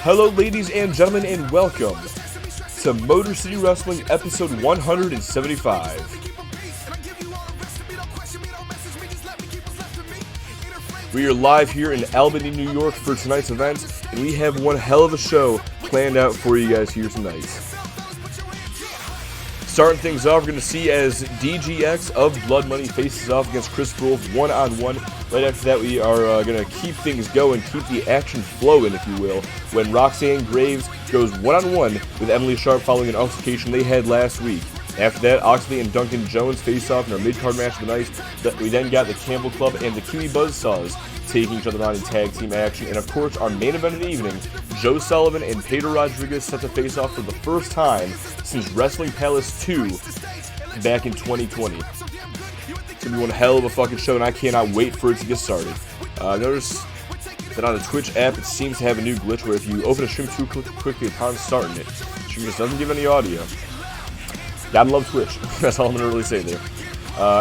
Hello, ladies and gentlemen, and welcome to Motor City Wrestling episode 175. We are live here in Albany, New York for tonight's event, and we have one hell of a show planned out for you guys here tonight. Starting things off, we're going to see as DGX of Blood Money faces off against Christopher Wolf one-on-one. Right after that, we are going to keep things going, keep the action flowing, if you will, when Roxanne Graves goes one-on-one with Emily Sharp following an altercation they had last week. After that, Oxley and Duncan Jones face off in our mid-card match of the night. We then got the Campbell Club and the Kiwi Buzzsaws taking each other on in tag team action. And of course, our main event of the evening, Joe Sullivan and Pedro Rodriguez set to face off for the first time since Wrestling Palace 2 back in 2020. It's going to be one hell of a fucking show, and I cannot wait for it to get started. Notice that on the Twitch app, it seems to have a new glitch where if you open a stream too quickly upon starting it, the stream just doesn't give any audio. Gotta love Twitch. That's all I'm gonna really say there.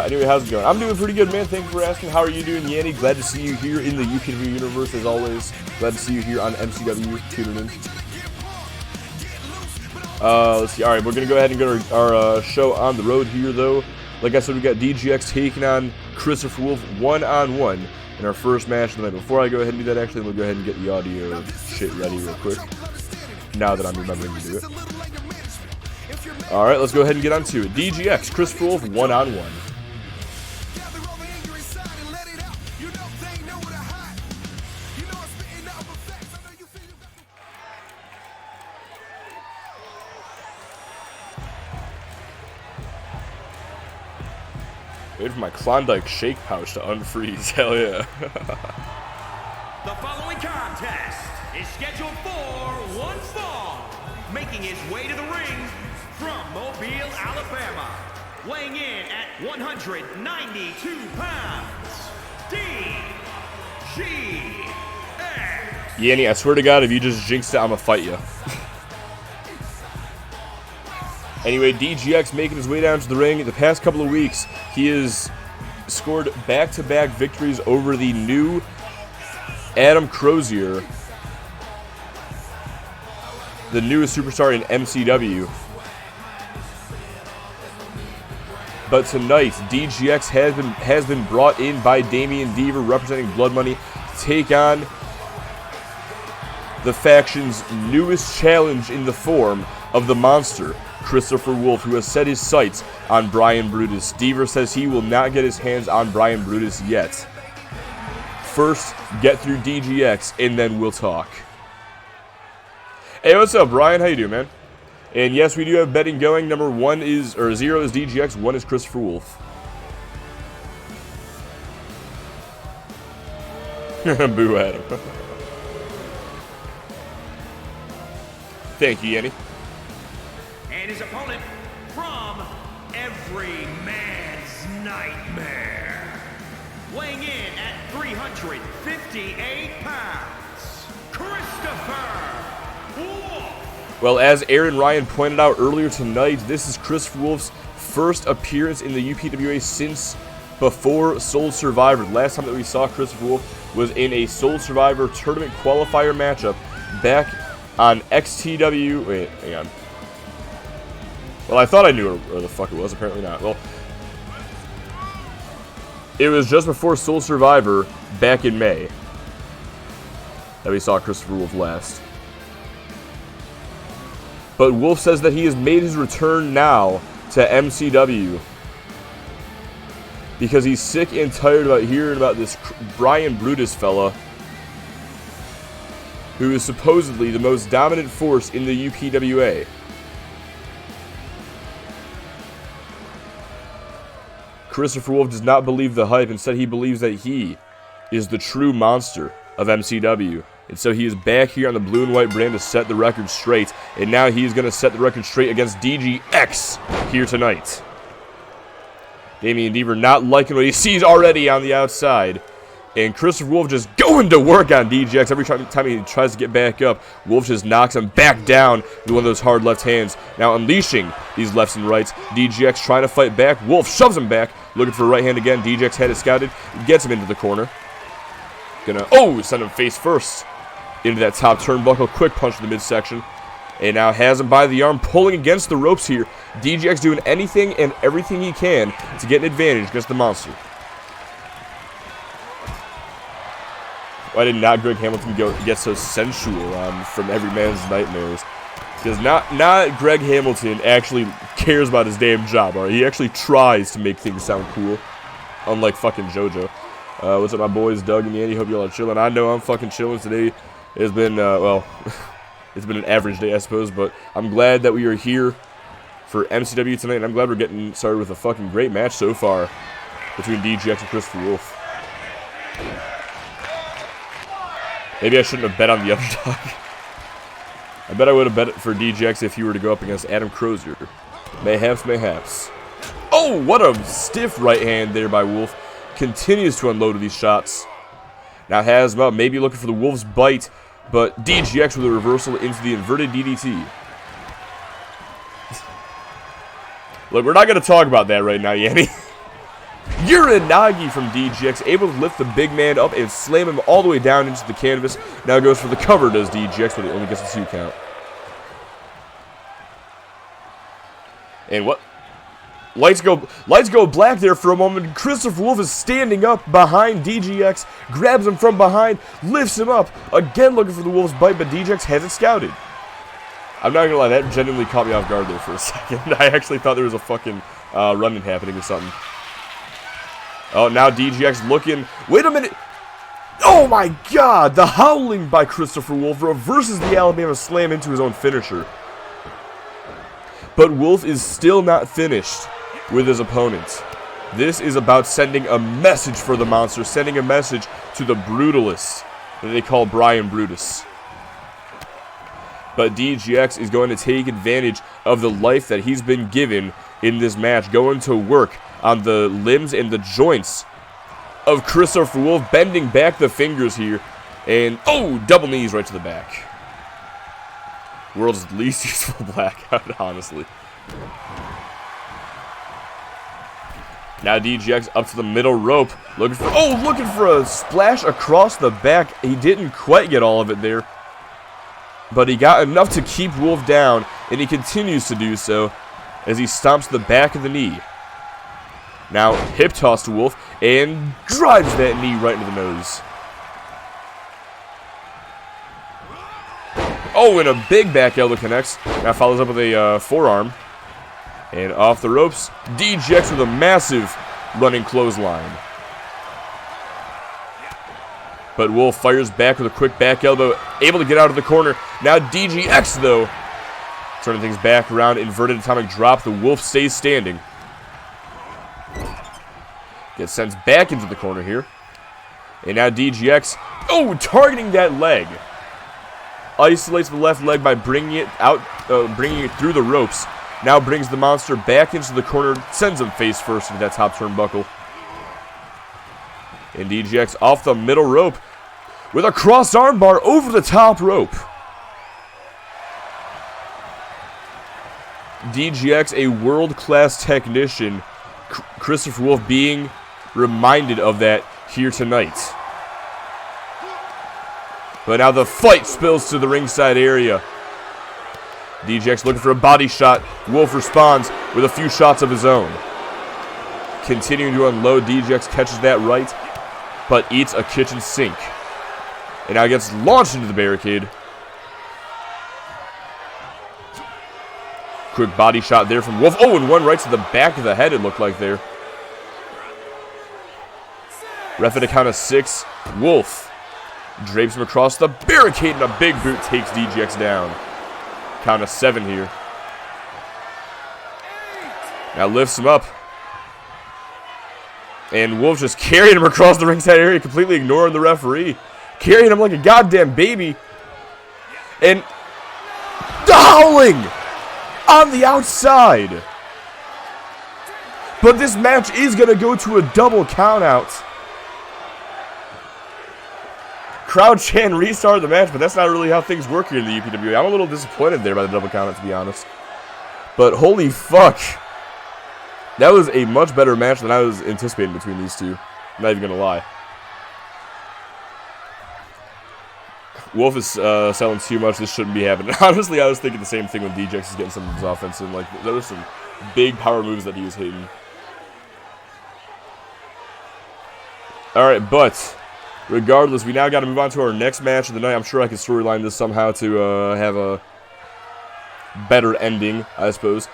Anyway, how's it going? I'm doing pretty good, man. Thank you for asking. How are you doing, Yanni? Glad to see you here in the UKW universe, as always. Glad to see you here on MCW tuning in. Let's see. All right, we're gonna go ahead and get our show on the road here, though. Like I said, we got DGX taking on Christopher Wolf one-on-one in our first match of the night. Before I go ahead and do that, actually, we'll go ahead and get the audio shit ready real quick. Now that I'm remembering to do it. Alright, let's go ahead and get on to it. DGX, Christopher Wolf, one-on-one. Wait for my Klondike shake pouch to unfreeze. Hell yeah. The following contest is scheduled for one fall, making his way to the ring from Mobile, Alabama, weighing in at 192 pounds, DGX. Yanni, I swear to God, if you just jinxed it, I'm gonna fight you. Anyway, DGX making his way down to the ring. The past couple of weeks, he has scored back-to-back victories over the new Adam Crozier, the newest superstar in MCW. But tonight, DGX has been brought in by Damian Deaver, representing Blood Money, to take on the faction's newest challenge in the form of the monster, Christopher Wolf, who has set his sights on Brian Brutus. Deaver says he will not get his hands on Brian Brutus yet. First, get through DGX, and then we'll talk. Hey, what's up, Brian? How you doing, man? And yes, we do have betting going. Number 0 is DGX, 1 is Christopher Wolf. Boo at him. Thank you, Yanni. And his opponent from every man's nightmare, weighing in at 358 pounds, Christopher Wolf. Well, as Aaron Ryan pointed out earlier tonight, this is Christopher Wolf's first appearance in the UPWA since before Soul Survivor. The last time that we saw Christopher Wolf was in a Soul Survivor tournament qualifier matchup back on XTW. Wait, hang on. Well, I thought I knew where the fuck it was. Apparently not. Well, it was just before Soul Survivor back in May that we saw Christopher Wolf last. But Wolf says that he has made his return now to MCW because he's sick and tired about hearing about this Brian Brutus fella, who is supposedly the most dominant force in the UPWA. Christopher Wolf does not believe the hype. Instead, he believes that he is the true monster of MCW. And so he is back here on the blue and white brand to set the record straight. And now he's going to set the record straight against DGX here tonight. Damian Deaver not liking what he sees already on the outside. And Christopher Wolf just going to work on DGX. Every time he tries to get back up, Wolf just knocks him back down with one of those hard left hands. Now unleashing these lefts and rights. DGX trying to fight back. Wolf shoves him back. Looking for a right hand again. DGX had it scouted. Gets him into the corner. Gonna, send him face first. into that top turnbuckle. Quick punch in the midsection. And now has him by the arm, pulling against the ropes here. DGX doing anything and everything he can to get an advantage against the monster. Why did not Greg Hamilton get so sensual on From Every Man's Nightmares? Because not Greg Hamilton actually cares about his damn job, alright? He actually tries to make things sound cool. Unlike fucking JoJo. What's up, my boys, Doug and Andy? Hope y'all are chilling. I know I'm fucking chilling today. It's been, well, it's been an average day, I suppose, but I'm glad that we are here for MCW tonight, and I'm glad we're getting started with a fucking great match so far between DGX and Christopher Wolf. Maybe I shouldn't have bet on the underdog. I bet I would have bet for DGX if he were to go up against Adam Crozier. Mayhaps, mayhaps. Oh, what a stiff right hand there by Wolf. Continues to unload these shots. Now has him up, maybe looking for the Wolf's bite, but DGX with a reversal into the inverted DDT. Look, we're not going to talk about that right now, Yanni. Uranagi from DGX, able to lift the big man up and slam him all the way down into the canvas. Now goes for the cover, does DGX, but it only gets a 2 count. And what? Lights go black there for a moment. Christopher Wolf is standing up behind DGX, grabs him from behind, lifts him up, again looking for the Wolf's bite, but DGX has it scouted. I'm not gonna lie, that genuinely caught me off guard there for a second. I actually thought there was a fucking run-in happening or something. Oh, now DGX looking. Wait a minute. Oh my god! The howling by Christopher Wolf reverses the Alabama slam into his own finisher. But Wolf is still not finished with his opponent. This is about sending a message for the monster, sending a message to the brutalist that they call Brian Brutus. But DGX is going to take advantage of the life that he's been given in this match, going to work on the limbs and the joints of Christopher Wolf, bending back the fingers here, and oh, double knees right to the back. World's least useful blackout, honestly. Now DGX up to the middle rope, looking for a splash across the back. He didn't quite get all of it there, but he got enough to keep Wolf down, and he continues to do so as he stomps the back of the knee. Now hip toss to Wolf and drives that knee right into the nose. Oh, and a big back elbow connects. Now follows up with a forearm. And off the ropes, DGX with a massive running clothesline. But Wolf fires back with a quick back elbow, able to get out of the corner. Now DGX, though, turning things back around, inverted atomic drop. The Wolf stays standing. Gets sent back into the corner here. And now DGX, oh, targeting that leg. Isolates the left leg by bringing it out, bringing it through the ropes. Now brings the monster back into the corner, sends him face first into that top turnbuckle. And DGX off the middle rope with a cross armbar over the top rope. DGX, a world-class technician. Christopher Wolf being reminded of that here tonight. But now the fight spills to the ringside area. DGX looking for a body shot. Wolf responds with a few shots of his own. Continuing to unload, DGX catches that right, but eats a kitchen sink. And now gets launched into the barricade. Quick body shot there from Wolf. Oh, and one right to the back of the head, it looked like there. Ref at a count of 6. Wolf drapes him across the barricade, and a big boot takes DGX down. Count of 7 here. Now lifts him up. And Wolf just carrying him across the ringside area, completely ignoring the referee. Carrying him like a goddamn baby. And the howling on the outside. But this match is going to go to a double countout. Crowd chant restart the match, but that's not really how things work here in the UPWA. I'm a little disappointed there by the double countout, to be honest. But holy fuck. That was a much better match than I was anticipating between these two. I'm not even going to lie. Wolf is selling too much. This shouldn't be happening. Honestly, I was thinking the same thing when DJX is getting some of his offense in. Like, there were some big power moves that he was hitting. All right, but regardless, we now got to move on to our next match of the night. I'm sure I can storyline this somehow to have a better ending, I suppose.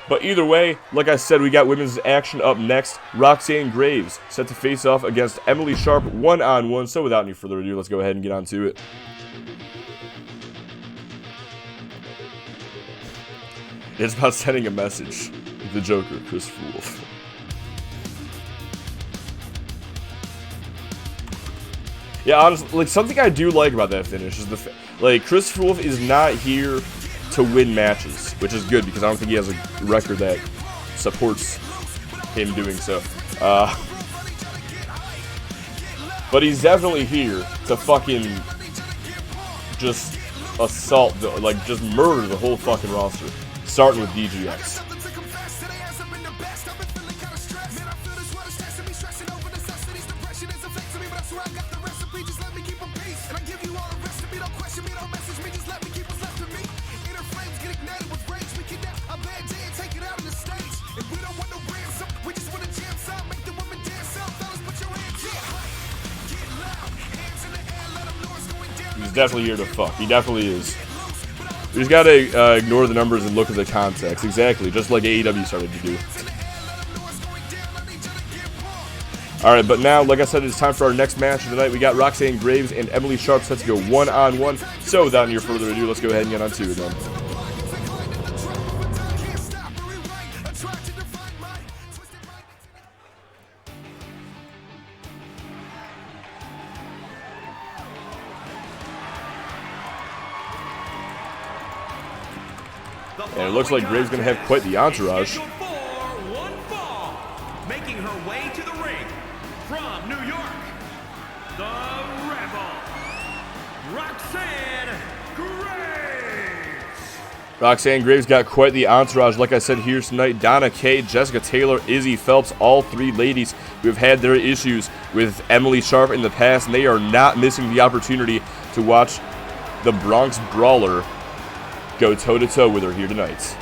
But either way, like I said, we got women's action up next. Roxanne Graves set to face off against Emily Sharp one-on-one. So without any further ado, let's go ahead and get on to it. It's about sending a message. The Joker, Christopher Wolf. Yeah, honestly, like, something I do like about that finish is like, Christopher Wolf is not here to win matches, which is good because I don't think he has a record that supports him doing so. But he's definitely here to fucking just assault, like, just murder the whole fucking roster, starting with DGX. He's definitely here to fuck. He definitely is. We just gotta ignore the numbers and look at the context. Exactly, just like AEW started to do. Alright, but now, like I said, it's time for our next match of the night. We got Roxanne Graves and Emily Sharp set to go one-on-one. So without any further ado, let's go ahead and get on to it then. And it looks like Graves going to have quite the entourage. Making her way to the ring from New York, the Rebel, Roxanne Graves. Roxanne Graves got quite the entourage, like I said, here tonight. Donna Kay, Jessica Taylor, Izzy Phelps, all three ladies who have had their issues with Emily Sharp in the past, and they are not missing the opportunity to watch the Bronx Brawler go toe-to-toe with her here tonight.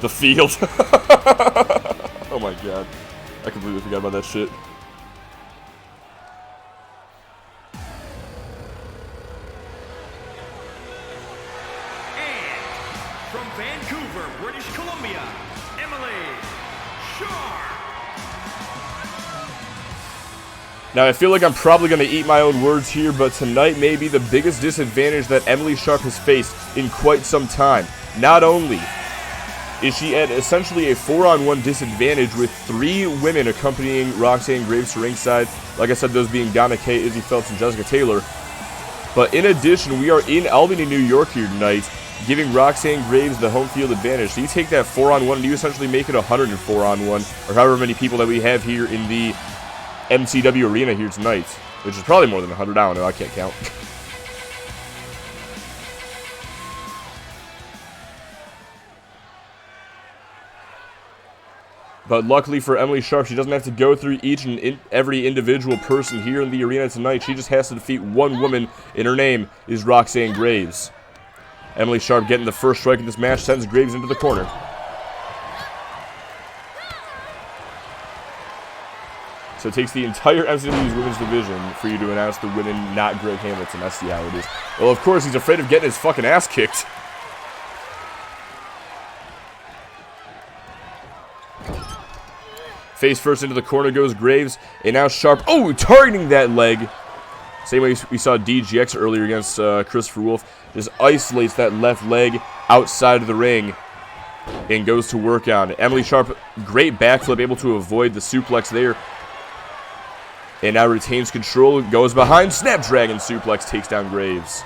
The field. Oh my god. I completely forgot about that shit. And from Vancouver, British Columbia, Emily Sharp. Now, I feel like I'm probably going to eat my own words here, but tonight may be the biggest disadvantage that Emily Sharp has faced in quite some time. Not only is she at essentially a 4-on-1 disadvantage with 3 women accompanying Roxanne Graves to ringside, like I said, those being Donna Kay, Izzy Phelps, and Jessica Taylor. But in addition, we are in Albany, New York here tonight, giving Roxanne Graves the home field advantage. So you take that 4-on-1 and you essentially make it a 104-on-1, or however many people that we have here in the MCW arena here tonight, which is probably more than 100. I don't know, I can't count. But luckily for Emily Sharp, she doesn't have to go through each and every individual person here in the arena tonight. She just has to defeat one woman, and her name is Roxanne Graves. Emily Sharp getting the first strike in this match sends Graves into the corner. So it takes the entire MCW's women's division for you to announce the women, not Greg Hamilton. I see how it is. Well, of course, he's afraid of getting his fucking ass kicked. Face first into the corner goes Graves, and now Sharp, oh, targeting that leg. Same way we saw DGX earlier against Christopher Wolf. Just isolates that left leg outside of the ring and goes to work on it. Emily Sharp, great backflip, able to avoid the suplex there. And now retains control, goes behind, Snapdragon suplex, takes down Graves.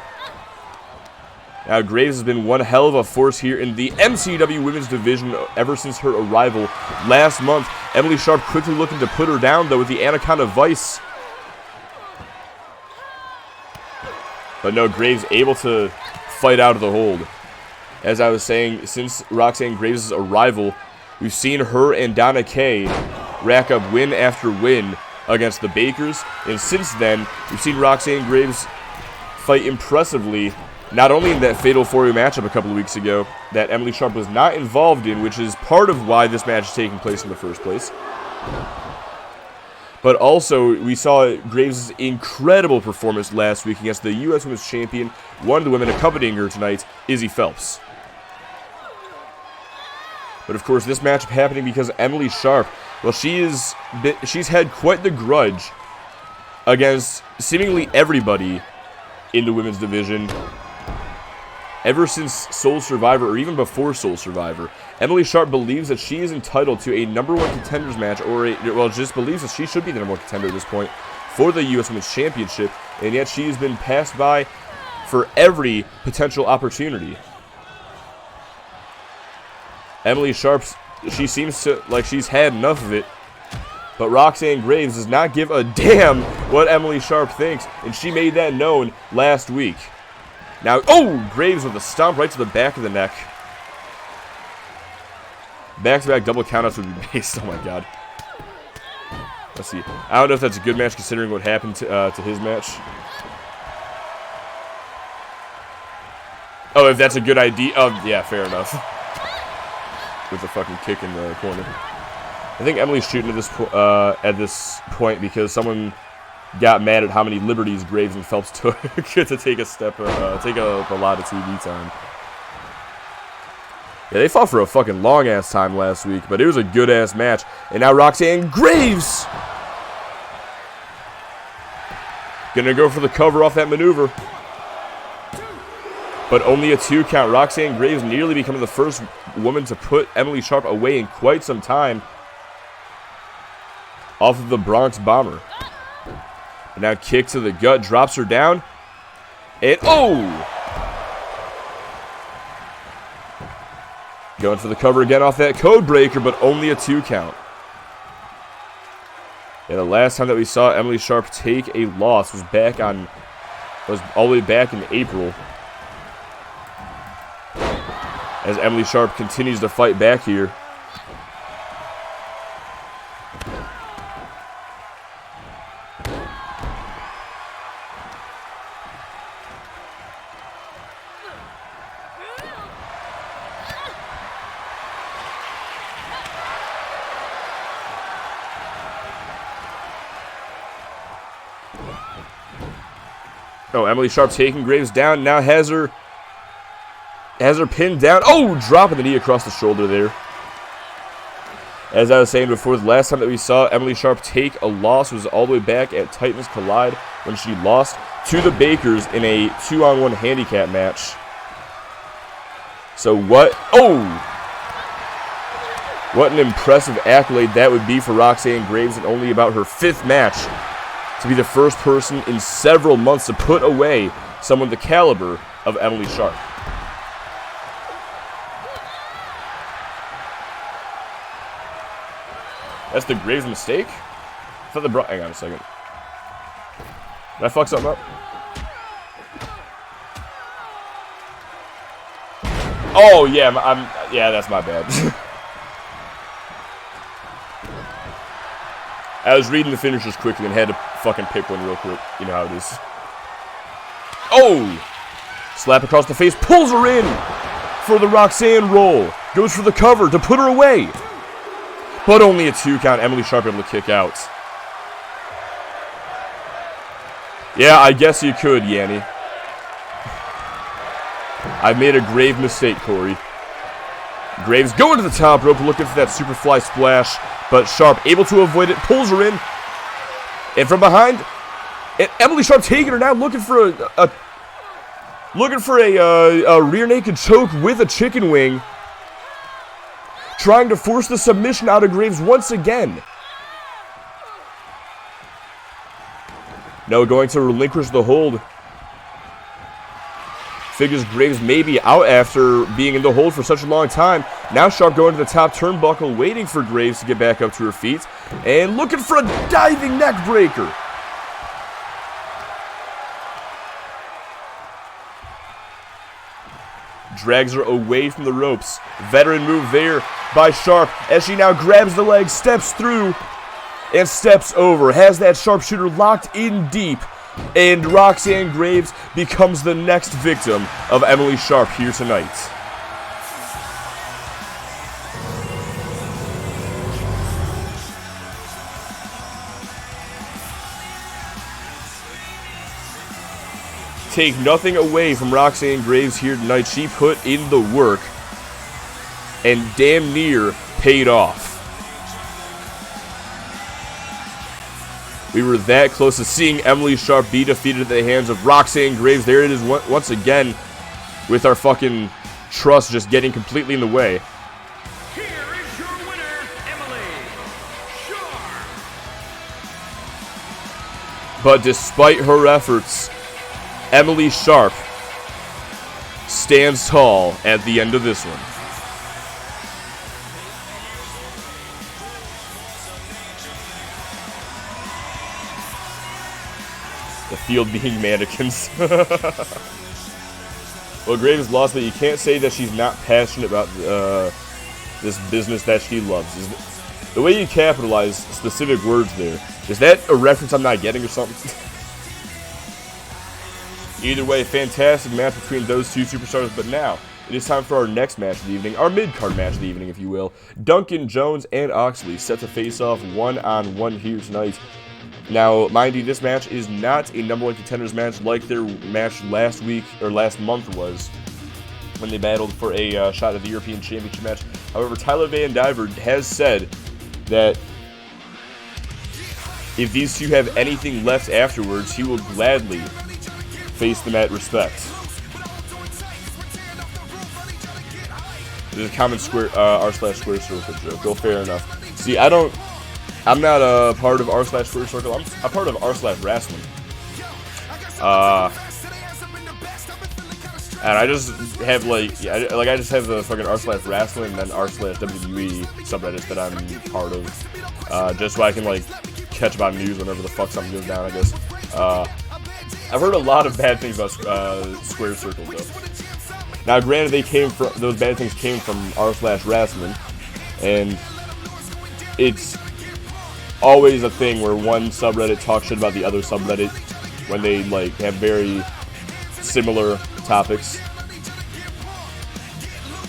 Now Graves has been one hell of a force here in the MCW Women's Division ever since her arrival last month. Emily Sharp quickly looking to put her down, though, with the Anaconda Vice. But no, Graves able to fight out of the hold. As I was saying, since Roxanne Graves' arrival, we've seen her and Donna Kay rack up win after win against the Bakers. And since then, we've seen Roxanne Graves fight impressively, not only in that Fatal 4-Way matchup a couple of weeks ago that Emily Sharp was not involved in, which is part of why this match is taking place in the first place, but also we saw Graves' incredible performance last week against the U.S. Women's Champion, one of the women accompanying her tonight, Izzy Phelps. But of course, this matchup happening because Emily Sharp, well, she's had quite the grudge against seemingly everybody in the women's division ever since Soul Survivor, or even before Soul Survivor. Emily Sharp believes that she is entitled to a #1 contenders match, just believes that she should be the #1 contender at this point for the U.S. Women's Championship, and yet she has been passed by for every potential opportunity. Emily Sharp, she seems to like she's had enough of it, but Roxanne Graves does not give a damn what Emily Sharp thinks, and she made that known last week. Now, Graves with a stomp right to the back of the neck. Back-to-back double countouts would be based. Oh my god. Let's see. I don't know if that's a good match considering what happened to his match. Oh, if that's a good idea. Yeah, fair enough. With a fucking kick in the corner. I think Emily's shooting at this point because someone got mad at how many liberties Graves and Phelps took to take a lot of TV time. Yeah, they fought for a fucking long-ass time last week, but it was a good-ass match. And now Roxanne Graves gonna go for the cover off that maneuver. But only a 2 count. Roxanne Graves nearly becoming the first woman to put Emily Sharp away in quite some time off of the Bronx Bomber. And now kick to the gut, drops her down. And going for the cover again off that code breaker, but only a 2 count. Yeah, the last time that we saw Emily Sharp take a loss was all the way back in April. As Emily Sharp continues to fight back here. Emily Sharp taking Graves down. Now has her pinned down. Dropping the knee across the shoulder there. As I was saying before, the last time that we saw Emily Sharp take a loss was all the way back at Titans Collide when she lost to the Bakers in a 2-on-1 handicap match. So what an impressive accolade that would be for Roxanne Graves, and only about her 5th match to be the first person in several months to put away someone the caliber of Emily Sharp. That's the Graves mistake? I thought hang on a second. Did I fuck something up? Oh, yeah, yeah, that's my bad. I was reading the finishers quickly and had to fucking pick one real quick. You know how it is. Slap across the face, pulls her in for the Roxanne roll. Goes for the cover to put her away. But only a 2 count. Emily Sharp able to kick out. Yeah, I guess you could, Yanni. I made a grave mistake, Corey. Graves going to the top rope, looking for that Superfly splash, but Sharp able to avoid it, pulls her in, and from behind, and Emily Sharp taking her now, looking for a rear naked choke with a chicken wing, trying to force the submission out of Graves once again. No, going to relinquish the hold. Figures Graves may be out after being in the hold for such a long time. Now Sharp going to the top turnbuckle, waiting for Graves to get back up to her feet. And looking for a diving neck breaker. Drags her away from the ropes. Veteran move there by Sharp as she now grabs the leg, steps through. and steps over, has that sharpshooter locked in deep, and Roxanne Graves becomes the next victim of Emily Sharp here tonight. Take nothing away from Roxanne Graves here tonight. She put in the work and damn near paid off. We were that close to seeing Emily Sharp be defeated at the hands of Roxanne Graves. There it is once again, with our fucking trust just getting completely in the way. Here is your winner, Emily Sharp. But despite her efforts, Emily Sharp stands tall at the end of this one. The field being mannequins. Well, Graves lost, but you can't say that she's not passionate about this business that she loves. The way you capitalize specific words there, is that a reference I'm not getting or something? Either way, fantastic match between those two superstars, but now it is time for our next match of the evening, our mid-card match of the evening, if you will. Duncan Jones and Oxley set to face off one-on-one here tonight. Now, mind you, this match is not a number one contenders match like their match last week, or last month was, when they battled for a shot at the European Championship match. However, Tyler Van Diver has said that if these two have anything left afterwards, he will gladly face them at Respect. There's a common square r/square circle joke. Go, fair enough. See, I'm not a part of r/square circle. I'm a part of r/wrestling. And I just have I just have the fucking r/wrestling and then r/WWE subreddits that I'm part of, just so I can catch about news whenever the fuck something goes down, I guess. I've heard a lot of bad things about Square Circle, though. Now, granted, those bad things came from r/wrestling, and it's always a thing where one subreddit talks shit about the other subreddit when they have very similar topics.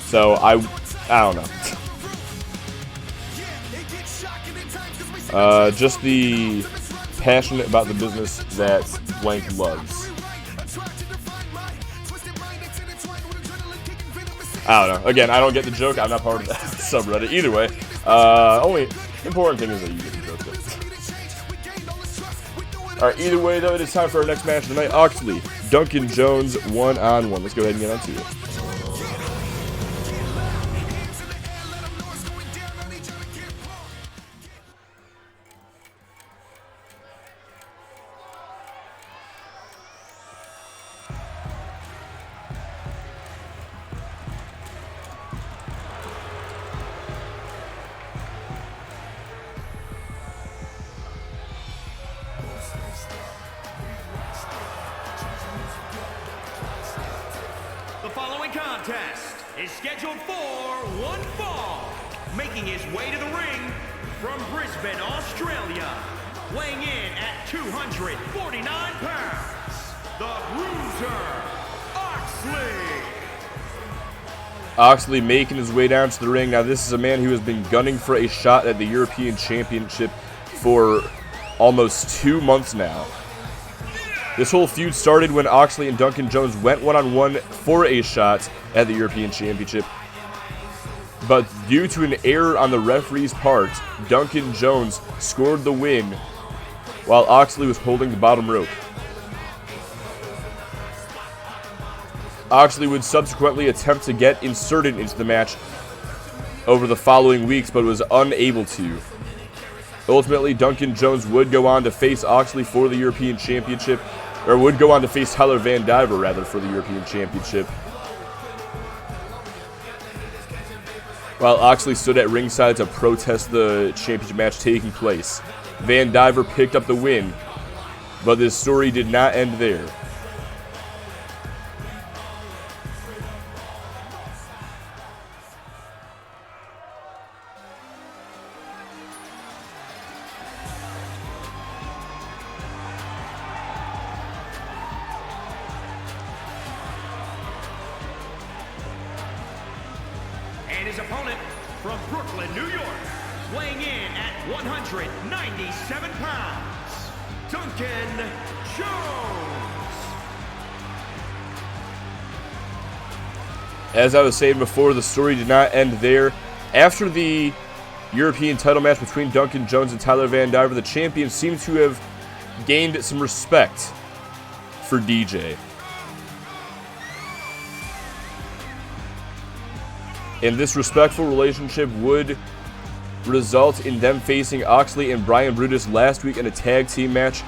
So I don't know. Just the passionate about the business that blank loves. I don't know. Again, I don't get the joke. I'm not part of that subreddit. Either way, only important thing is that you get the joke. Alright, either way, though, it is time for our next match of the night. Oxley, Duncan Jones, one-on-one. Let's go ahead and get on to it. The following contest is scheduled for one fall. Making his way to the ring from Brisbane, Australia. Weighing in at 249 pounds, the Bruiser, Oxley. Oxley making his way down to the ring. Now, this is a man who has been gunning for a shot at the European Championship for almost 2 months now. This whole feud started when Oxley and Duncan Jones went one-on-one for a shot at the European Championship. But due to an error on the referee's part, Duncan Jones scored the win while Oxley was holding the bottom rope. Oxley would subsequently attempt to get inserted into the match over the following weeks, but was unable to. Ultimately, Duncan Jones would go on to face Oxley for the European Championship, or would go on to face Tyler Van Diver, rather, for the European Championship. While Oxley stood at ringside to protest the championship match taking place. Van Diver picked up the win, but this story did not end there. opponent from Brooklyn, New York, weighing in at 197 pounds, Duncan Jones. As I was saying before, the story did not end there. After the European title match between Duncan Jones and Tyler Van Diver, the champion seemed to have gained some respect for DJ. And this respectful relationship would result in them facing Oxley and Brian Brutus last week in a tag team match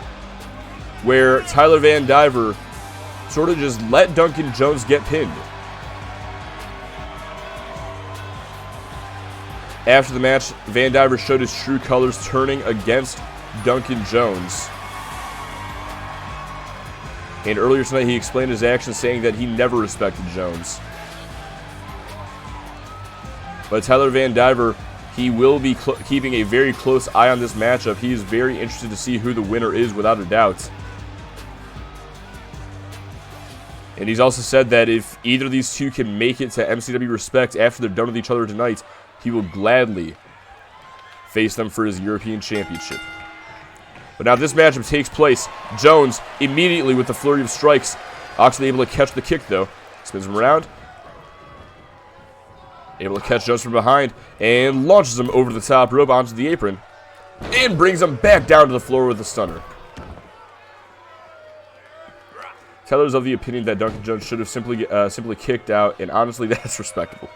where Tyler Van Diver sort of just let Duncan Jones get pinned. After the match, Van Diver showed his true colors, turning against Duncan Jones. And earlier tonight, he explained his actions, saying that he never respected Jones. But Tyler Van Diver, he will be keeping a very close eye on this matchup. He is very interested to see who the winner is, without a doubt. And he's also said that if either of these two can make it to MCW Respect after they're done with each other tonight, he will gladly face them for his European Championship. But now this matchup takes place. Jones immediately with the flurry of strikes. Oxley able to catch the kick though. Spins him around. Able to catch Jones from behind and launches him over the top rope onto the apron. And brings him back down to the floor with a stunner. Taylor's of the opinion that Duncan Jones should have simply kicked out, and honestly, that's respectable.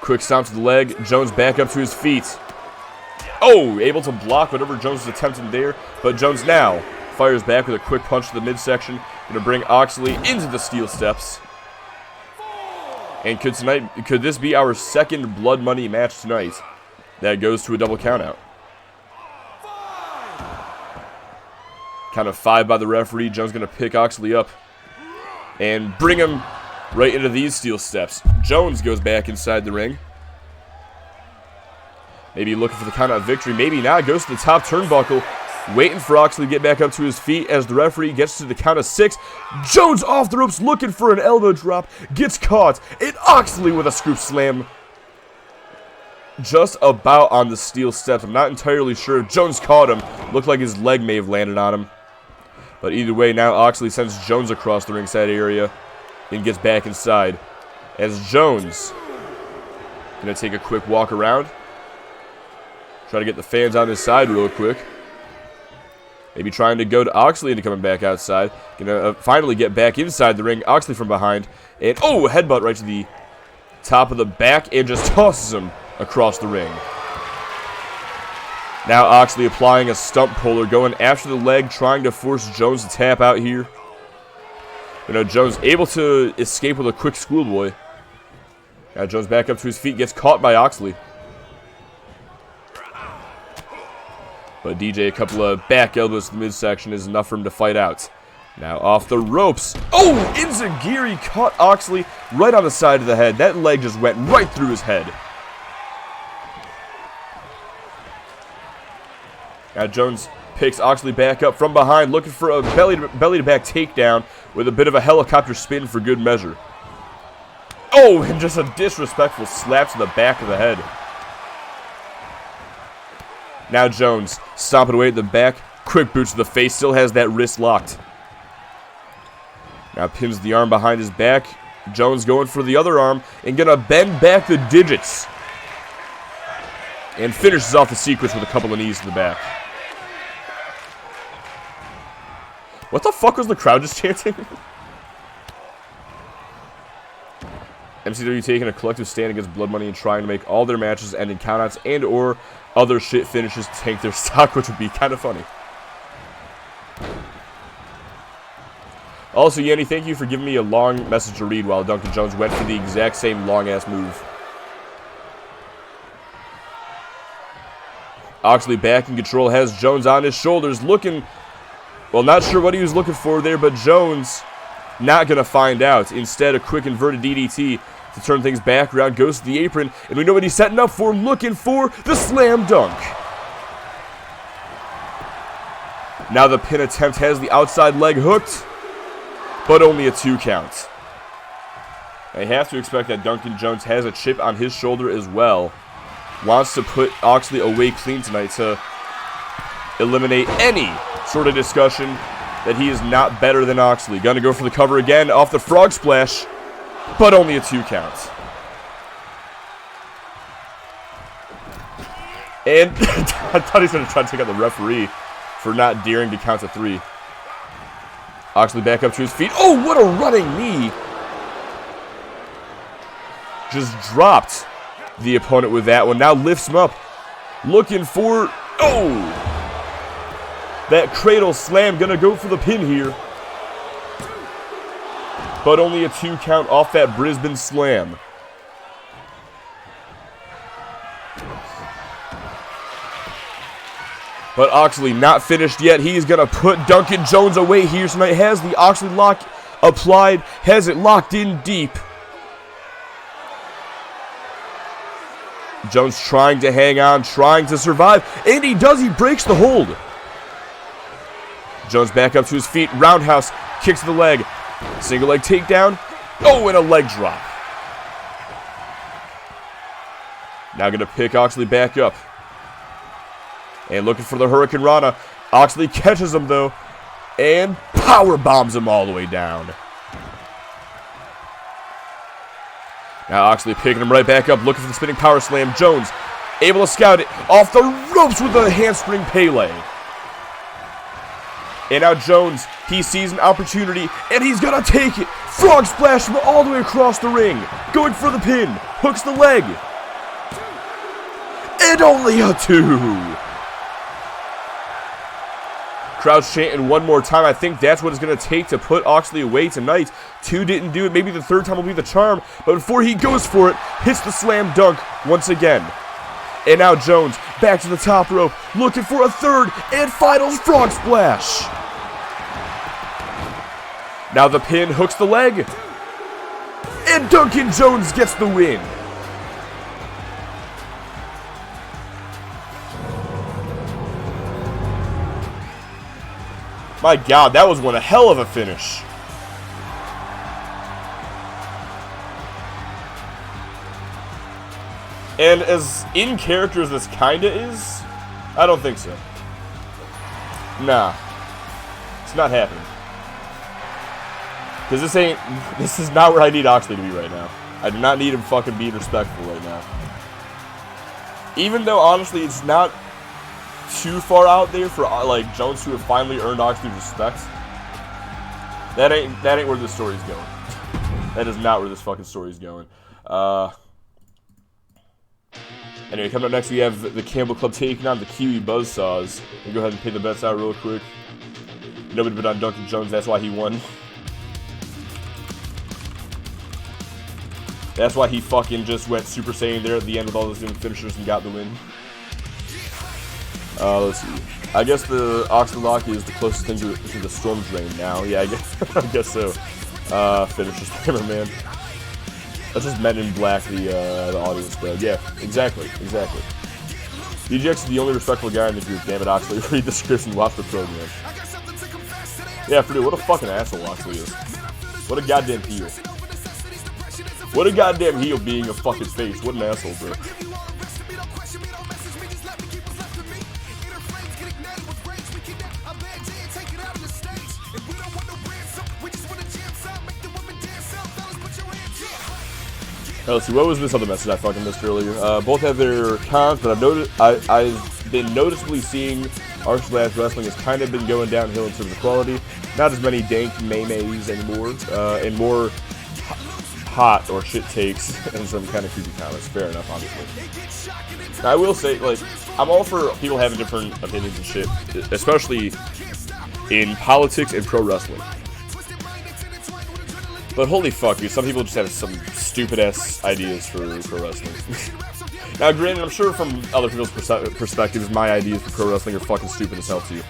Quick stomp to the leg. Jones back up to his feet. Oh, able to block whatever Jones was attempting there, but Jones now fires back with a quick punch to the midsection. Going to bring Oxley into the steel steps. And could this be our second Blood Money match tonight that goes to a double countout? Count of 5 by the referee. Jones going to pick Oxley up and bring him right into these steel steps. Jones goes back inside the ring. Maybe looking for the count out victory. Maybe not. Goes to the top turnbuckle. Waiting for Oxley to get back up to his feet as the referee gets to the count of 6. Jones off the ropes looking for an elbow drop. Gets caught. And Oxley with a scoop slam. Just about on the steel steps. I'm not entirely sure if Jones caught him. Looked like his leg may have landed on him. But either way, now Oxley sends Jones across the ringside area. And gets back inside. As Jones going to take a quick walk around. Try to get the fans on his side real quick. Maybe trying to go to Oxley into coming back outside. Gonna finally get back inside the ring. Oxley from behind. And oh, headbutt right to the top of the back. And just tosses him across the ring. Now Oxley applying a stump puller. Going after the leg. Trying to force Jones to tap out here. Jones able to escape with a quick schoolboy. Now Jones back up to his feet. Gets caught by Oxley. But DJ, a couple of back elbows to the midsection is enough for him to fight out. Now off the ropes. Oh, Enziguri caught Oxley right on the side of the head. That leg just went right through his head. Now Jones picks Oxley back up from behind, looking for a belly-to-back takedown with a bit of a helicopter spin for good measure. Oh, and just a disrespectful slap to the back of the head. Now Jones, stomping away at the back. Quick boot to the face, still has that wrist locked. Now pins the arm behind his back. Jones going for the other arm and gonna bend back the digits. And finishes off the sequence with a couple of knees to the back. What the fuck was the crowd just chanting? MCW taking a collective stand against Blood Money and trying to make all their matches end in countouts and or other shit finishes to tank their stock, which would be kind of funny. Also, Yanni, thank you for giving me a long message to read while Duncan Jones went for the exact same long-ass move. Oxley back in control, has Jones on his shoulders, looking, well, not sure what he was looking for there, but Jones not going to find out. Instead, a quick inverted DDT to turn things back around, goes to the apron, and we know what he's setting up for, looking for the slam dunk. Now the pin attempt has the outside leg hooked, but only a 2 count. I have to expect that Duncan Jones has a chip on his shoulder as well. Wants to put Oxley away clean tonight to eliminate any sort of discussion that he is not better than Oxley. Gonna go for the cover again off the frog splash, but only a 2 count. And I thought he was going to try to take out the referee for not daring to count to 3. Oxley back up to his feet. Oh, what a running knee. Just dropped the opponent with that one. Now lifts him up. Looking for... Oh! That cradle slam. Going to go for the pin here. But only a 2 count off that Brisbane slam. But Oxley not finished yet. He's going to put Duncan Jones away here tonight. Has the Oxley lock applied. Has it locked in deep. Jones trying to hang on, trying to survive. And he does. He breaks the hold. Jones back up to his feet. Roundhouse. Kicks to the leg. Single leg takedown. Oh, and a leg drop. Now going to pick Oxley back up. And looking for the Hurricane Rana. Oxley catches him, though. And power bombs him all the way down. Now Oxley picking him right back up. Looking for the spinning power slam. Jones able to scout it. Off the ropes with a handspring Pele. And now Jones, he sees an opportunity. And he's going to take it. Frog splash him all the way across the ring. Going for the pin. Hooks the leg. And only a 2. Crowd's chanting one more time. I think that's what it's going to take to put Oxley away tonight. 2 didn't do it. Maybe the 3rd time will be the charm. But before he goes for it, hits the slam dunk once again. And now Jones back to the top rope. Looking for a 3rd and final frog splash. Now the pin hooks the leg. And Duncan Jones gets the win. My God, that was one hell of a finish. And as in character as this kinda is, I don't think so. Nah. It's not happening. Because this is not where I need Oxley to be right now. I do not need him fucking being respectful right now. Even though, honestly, it's not too far out there for like Jones to have finally earned Oxley's respect. That ain't where this story's going. That is not where this fucking story's going. Anyway, coming up next we have the Campbell Club taking on the Kiwi Buzzsaws. We'll go ahead and pay the bets out real quick. Nobody bet on Duncan Jones, that's why he won. That's why he fucking just went Super Saiyan there at the end with all those different finishers and got the win. Let's see. I guess the Oxley Lock is the closest thing to the Storm Drain now. Yeah, I guess so. Finisher Spammer, man. That's just Men in Black, the audience spread. Yeah, exactly. DGX is the only respectful guy in the group. Damn it, Oxley. Read the scripts and watch the program. Yeah, Purdue, what a fucking asshole Oxley is. What a goddamn heel. What a goddamn heel being a fucking face. What an asshole, bro. Let's see, what was this other message I fucking missed earlier? Both have their cons, but I've been noticeably seeing R/Slash Wrestling has kind of been going downhill in terms of quality. Not as many dank maymays anymore, and more hot or shit takes and some kind of creepy comments. Fair enough, obviously. Now, I will say, like, I'm all for people having different opinions and shit, especially in politics and pro wrestling. But holy fuck, dude, some people just have some stupid-ass ideas for wrestling. Now, granted, I'm sure from other people's perspectives, my ideas for pro wrestling are fucking stupid as hell too.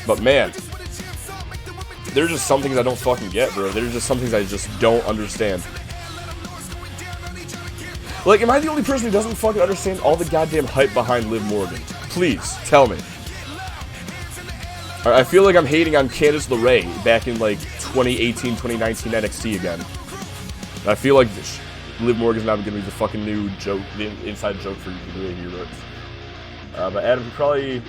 But man, there's just some things I don't fucking get, bro. There's just some things I just don't understand. Like, am I the only person who doesn't fucking understand all the goddamn hype behind Liv Morgan? Please, tell me. I feel like I'm hating on Candice LeRae back in, like, 2018, 2019 NXT again. I feel like Liv Morgan's not gonna be the fucking new joke, the inside joke for UPWA heroes. But Adam probably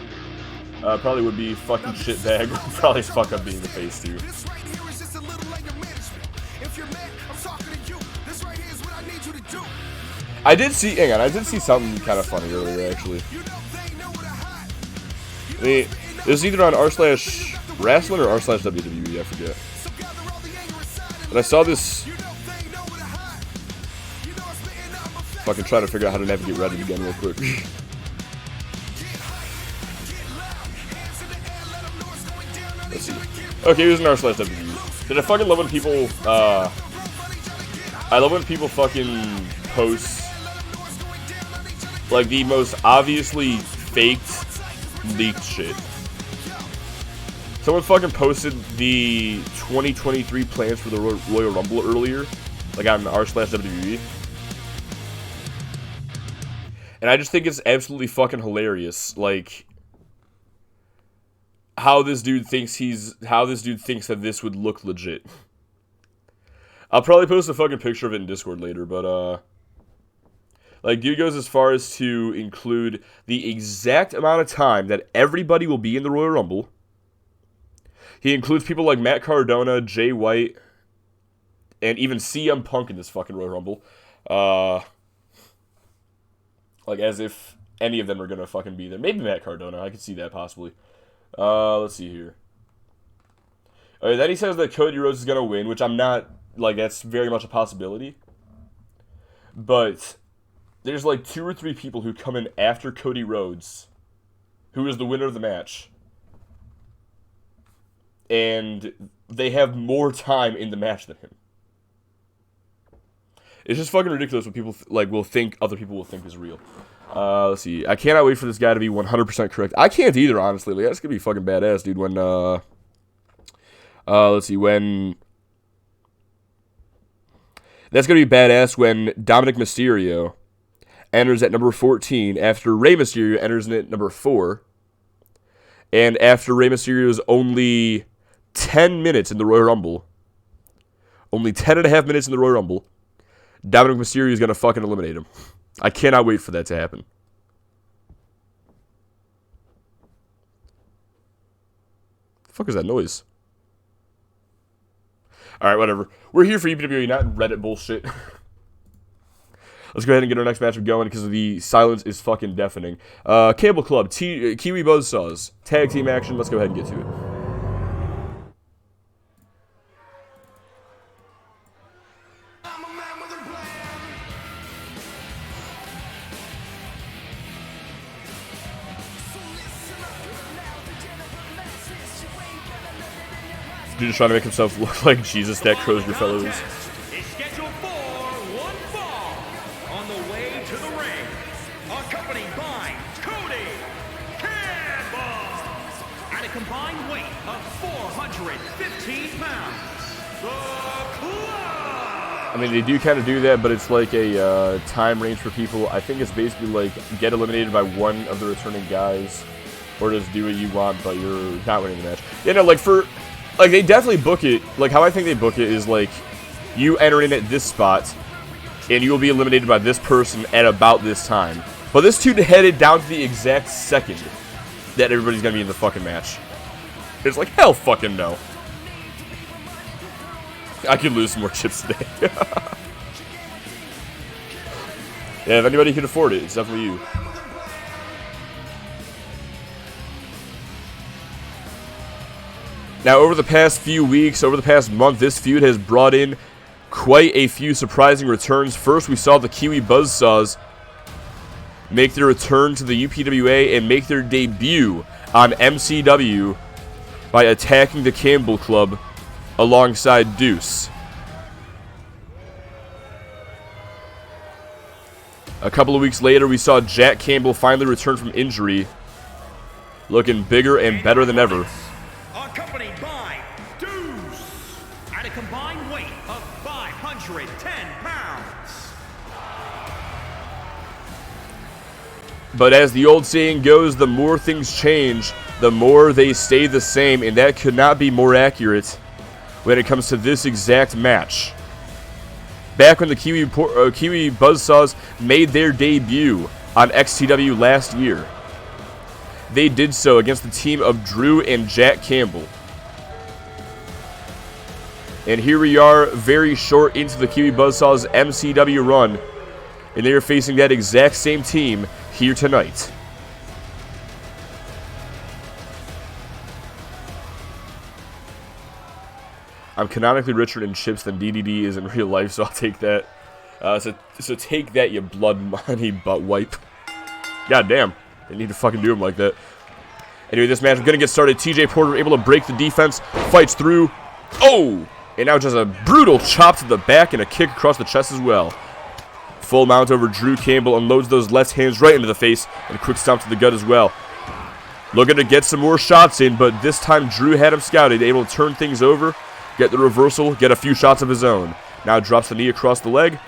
would be fucking shitbag. Probably fuck up being the face too. I did see. Hang on, I did see something kind of funny earlier actually. I mean, it was either on r/wrestling or r/WWE. I forget. And I saw this. Fucking trying to figure out how to navigate Reddit again real quick. Let's see. Okay, it was an r/WWE. Did I fucking love when people, I love when people fucking post, like, the most obviously faked, leaked shit. Someone fucking posted the 2023 plans for the Royal Rumble earlier, like on r/WWE. And I just think it's absolutely fucking hilarious, like, how this dude thinks that this would look legit. I'll probably post a fucking picture of it in Discord later, but, like, dude goes as far as to include the exact amount of time that everybody will be in the Royal Rumble. He includes people like Matt Cardona, Jay White, and even CM Punk in this fucking Royal Rumble. Like, as if any of them are gonna fucking be there. Maybe Matt Cardona, I could see that possibly. Let's see here. Alright, then he says that Cody Rhodes is gonna win, which I'm not, like, that's very much a possibility. But there's like 2 or 3 people who come in after Cody Rhodes, who is the winner of the match. And they have more time in the match than him. It's just fucking ridiculous what people will think other people will think is real. Let's see. I cannot wait for this guy to be 100% correct. I can't either, honestly. Like, that's gonna be fucking badass, dude. When let's see. When that's gonna be badass when Dominic Mysterio enters at number 14 after Rey Mysterio enters in at number 4, and after Rey Mysterio's only 10 minutes in the Royal Rumble, only 10.5 minutes in the Royal Rumble, Dominic Mysterio is going to fucking eliminate him. I cannot wait for that to happen. The fuck is that noise? Alright, whatever. We're here for UPWA, not Reddit bullshit. Let's go ahead and get our next matchup going because the silence is fucking deafening. Cable Club, Kiwi Buzzsaws. Tag team action. Let's go ahead and get to it. Dude just trying to make himself look like Jesus, that Crozier fellow is. Is scheduled for one fall. On the way to the ring, accompanied by Cody Campbell at a combined weight of 415 pounds. The Club. I mean, they do kind of do that, but it's like a time range for people. I think it's basically like get eliminated by one of the returning guys, or just do what you want, but you're not winning the match. You know, like for. Like, they definitely book it, like, how I think they book it is, like, you enter in at this spot, and you will be eliminated by this person at about this time. But this dude headed down to the exact second that everybody's gonna be in the fucking match. It's like, hell fucking no. I could lose some more chips today. Yeah, if anybody can afford it, it's definitely you. Now, over the past few weeks, over the past month, this feud has brought in quite a few surprising returns. First, we saw the Kiwi Buzzsaws make their return to the UPWA and make their debut on MCW by attacking the Campbell Club alongside Deuce. A couple of weeks later, we saw Jack Campbell finally return from injury, looking bigger and better than ever. Accompanied by Deuce at a combined weight of 510 pounds. But as the old saying goes, the more things change, the more they stay the same, and that could not be more accurate when it comes to this exact match. back when the Kiwi Buzzsaws made their debut on XTW last year. They did so against the team of Drew and Jack Campbell. And here we are, very short into the Kiwi Buzzsaws MCW run, and they are facing that exact same team here tonight. I'm canonically richer in chips than DDD is in real life, so I'll take that. So take that, you blood money butt wipe. God damn, they need to fucking do him like that. Anyway, this match is gonna get started. TJ Porter able to break the defense, fights through. Oh, and now just a brutal chop to the back and a kick across the chest as well. Full mount over Drew Campbell, unloads those left hands right into the face, and a quick stomp to the gut as well. Looking to get some more shots in, but this time Drew had him scouted, able to turn things over, get the reversal, get a few shots of his own. Now drops the knee across the leg,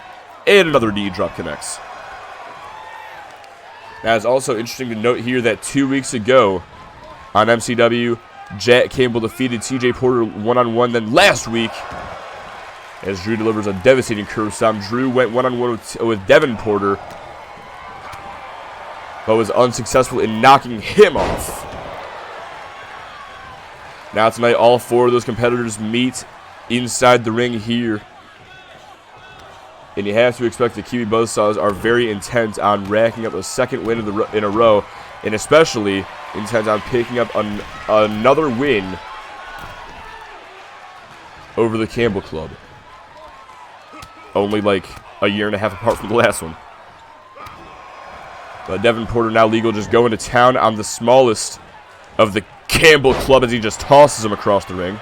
and another knee drop connects. Now it's also interesting to note here that 2 weeks ago on MCW, Jack Campbell defeated TJ Porter one-on-one. Then last week, as Drew delivers a devastating curve stomp, Drew went one-on-one with Devin Porter, but was unsuccessful in knocking him off. Now tonight, all four of those competitors meet inside the ring here. And you have to expect the Kiwi Buzzsaws are very intent on racking up a second win in a row, and especially intent on picking up another win over the Campbell Club. Only like a year and a half apart from the last one. But Devin Porter now legal, just going to town on the smallest of the Campbell Club as he just tosses him across the ring.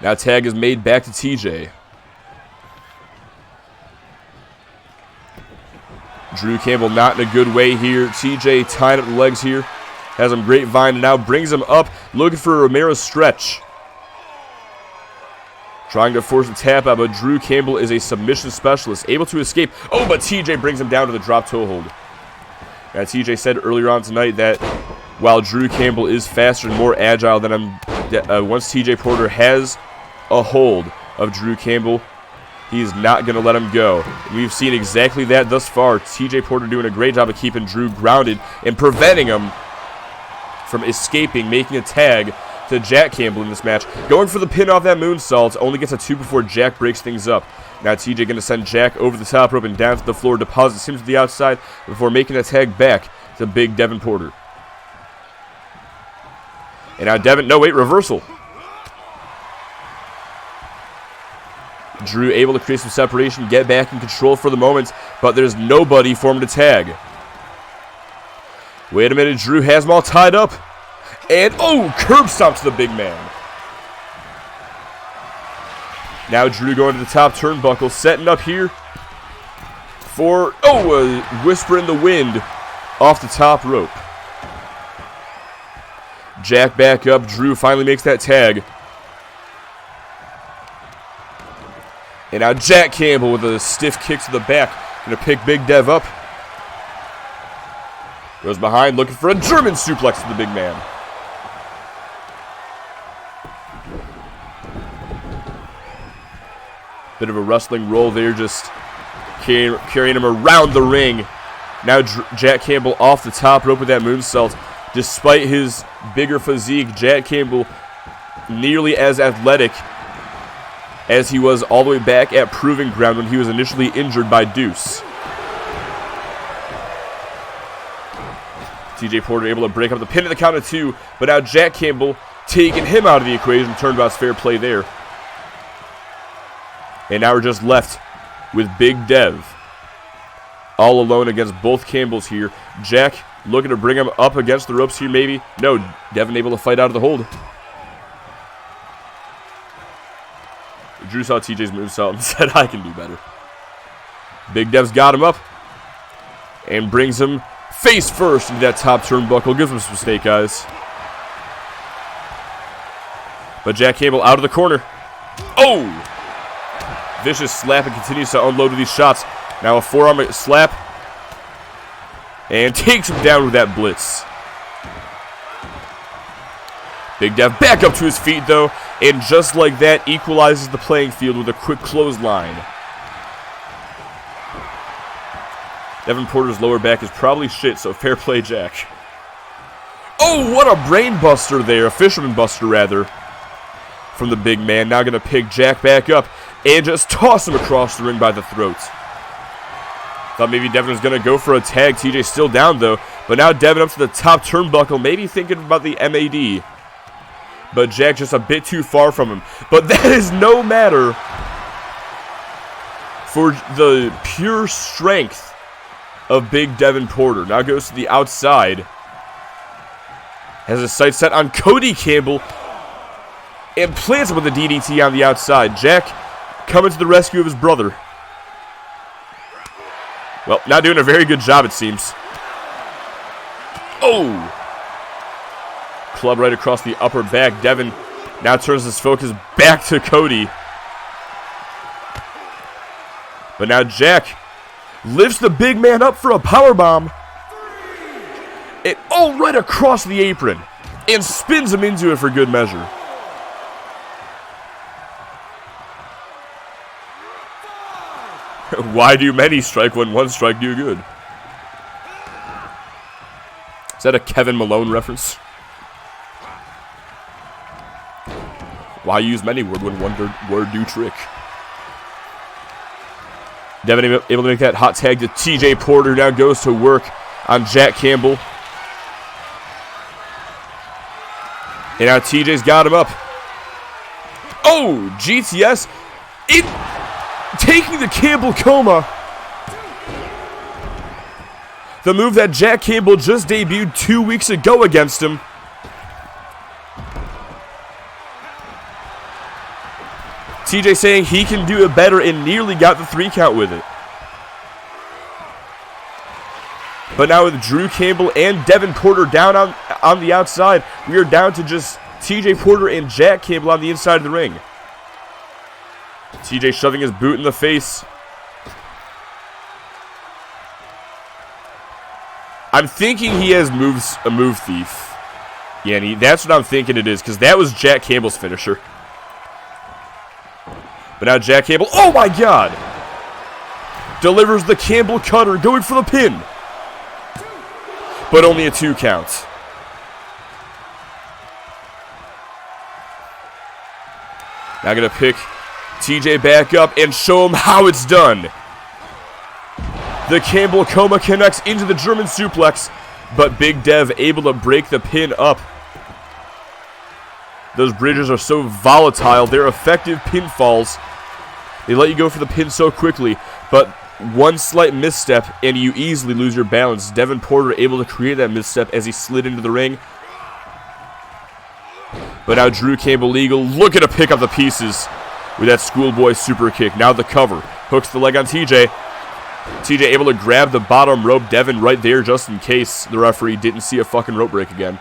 Now tag is made back to TJ. Drew Campbell not in a good way here. TJ tying up the legs here. Has him grapevine and now brings him up. Looking for a Romero stretch. Trying to force a tap out, but Drew Campbell is a submission specialist. Able to escape. Oh, but TJ brings him down to the drop toe hold. Now TJ said earlier on tonight that while Drew Campbell is faster and more agile than him, once TJ Porter has a hold of Drew Campbell, he's not going to let him go. We've seen exactly that thus far. TJ Porter doing a great job of keeping Drew grounded and preventing him from escaping, making a tag to Jack Campbell in this match. Going for the pin off that moonsault, only gets a 2 before Jack breaks things up. Now TJ going to send Jack over the top rope and down to the floor, deposits him to the outside before making a tag back to big Devin Porter. And now Devin, no wait, reversal. Drew able to create some separation, get back in control for the moment, but there's nobody for him to tag. Wait a minute, Drew has him all tied up. And, oh, curb stomp to the big man. Now Drew going to the top turnbuckle, setting up here for, oh, a whisper in the wind off the top rope. Jack back up, Drew finally makes that tag. And now Jack Campbell with a stiff kick to the back. Going to pick Big Dev up. Goes behind, looking for a German suplex to the big man. Bit of a wrestling roll there, just carrying him around the ring. Now Jack Campbell off the top rope with that moonsault. Despite his bigger physique, Jack Campbell nearly as athletic as he was all the way back at Proving Ground when he was initially injured by Deuce. TJ Porter able to break up the pin at the count of 2, but now Jack Campbell taking him out of the equation. Turnabout's fair play there. And now we're just left with Big Dev all alone against both Campbells here. Jack looking to bring him up against the ropes here maybe. No, Devin able to fight out of the hold. Drew saw TJ's moonsault and said, I can do better. Big Dev's got him up and brings him face first into that top turnbuckle. Gives him some snake eyes. But Jack Campbell out of the corner. Oh! Vicious slap and continues to unload with these shots. Now a forearm slap. And takes him down with that blitz. Big Dev back up to his feet though. And just like that, equalizes the playing field with a quick clothesline. Devin Porter's lower back is probably shit, so fair play, Jack. Oh, what a brain buster there. A fisherman buster, rather. From the big man. Now going to pick Jack back up and just toss him across the ring by the throat. Thought maybe Devin was going to go for a tag. TJ's still down, though. But now Devin up to the top turnbuckle, maybe thinking about the MAD. But Jack just a bit too far from him. But that is no matter for the pure strength of big Devin Porter. Now goes to the outside. Has his sights set on Cody Campbell. And plants him with a DDT on the outside. Jack coming to the rescue of his brother. Well, not doing a very good job, it seems. Oh! Club right across the upper back. Devin now turns his focus back to Cody. But now Jack lifts the big man up for a powerbomb. And right across the apron. And spins him into it for good measure. Why do many strike when one strike do good? Is that a Kevin Malone reference? Why use many word when one word do trick? Devin able to make that hot tag to TJ Porter. Now goes to work on Jack Campbell. And now TJ's got him up. Oh, GTS. Taking the Campbell coma. The move that Jack Campbell just debuted 2 weeks ago against him. TJ saying he can do it better and nearly got the 3 count with it. But now with Drew Campbell and Devin Porter down on the outside, we are down to just TJ Porter and Jack Campbell on the inside of the ring. TJ shoving his boot in the face. I'm thinking he has a move thief. Yeah, that's what I'm thinking it is, because that was Jack Campbell's finisher. But now Jack Campbell, oh my god! Delivers the Campbell cutter, going for the pin. But only a 2 count. Now gonna pick TJ back up and show him how it's done. The Campbell coma connects into the German suplex, but Big Dev able to break the pin up. Those bridges are so volatile, they're effective pinfalls. They let you go for the pin so quickly, but one slight misstep and you easily lose your balance. Devin Porter able to create that misstep as he slid into the ring. But now Drew Campbell legal looking to pick up the pieces with that schoolboy super kick. Now the cover. Hooks the leg on TJ. TJ able to grab the bottom rope. Devin right there just in case the referee didn't see a fucking rope break again.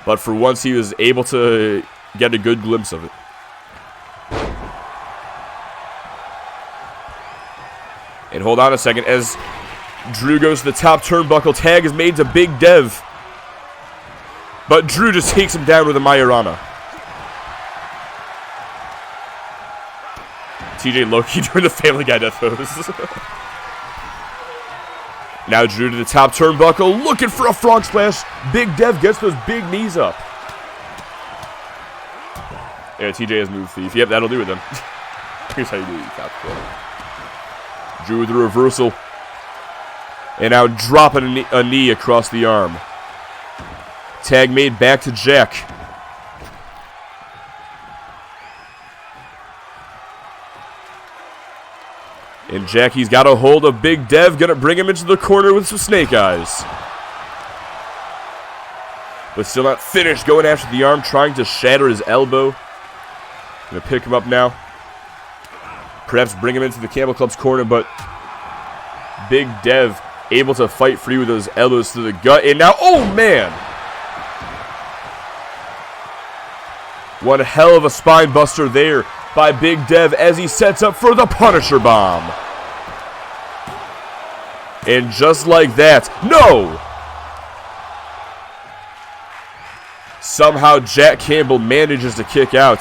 But for once he was able to get a good glimpse of it. And hold on a second as Drew goes to the top turnbuckle. Tag is made to Big Dev. But Drew just takes him down with a Majorana. TJ Loki doing the Family Guy death pose. Now Drew to the top turnbuckle, looking for a frog splash. Big Dev gets those big knees up. Yeah, TJ has move thief. Yep, that'll do with him. Here's how you do it. Drew with the reversal. And now dropping a knee across the arm. Tag made back to Jack. And Jackie's got a hold of Big Dev. Gonna bring him into the corner with some snake eyes. But still not finished. Going after the arm. Trying to shatter his elbow. Gonna pick him up now. Perhaps bring him into the Campbell Club's corner. But Big Dev able to fight free with those elbows to the gut. And now, oh man! One hell of a spine buster there by Big Dev as he sets up for the Punisher Bomb. And just like that, no! Somehow Jack Campbell manages to kick out.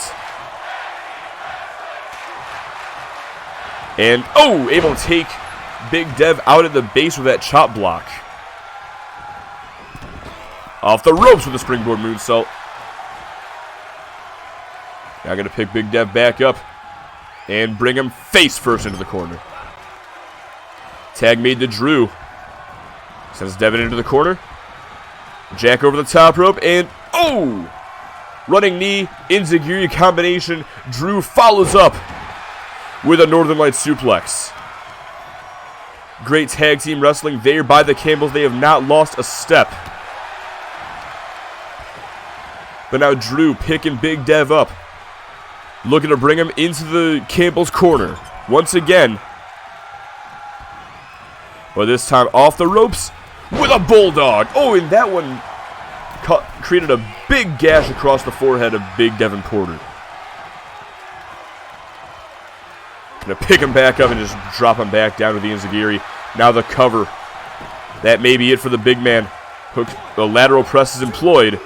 And, oh, able to take Big Dev out at the base with that chop block. Off the ropes with a springboard moonsault. Now going to pick Big Dev back up and bring him face first into the corner. Tag made to Drew. Sends Devin into the corner. Jack over the top rope and, oh! Running knee, enziguri combination. Drew follows up with a Northern Lights suplex. Great tag team wrestling there by the Campbells. They have not lost a step. But now Drew picking Big Dev up. Looking to bring him into the Campbell's corner. Once again. But this time off the ropes with a bulldog. Oh, and that one created a big gash across the forehead of Big Devin Porter. Gonna pick him back up and just drop him back down to the enziguri. Now the cover. That may be it for the big man. Hook, the lateral press is employed,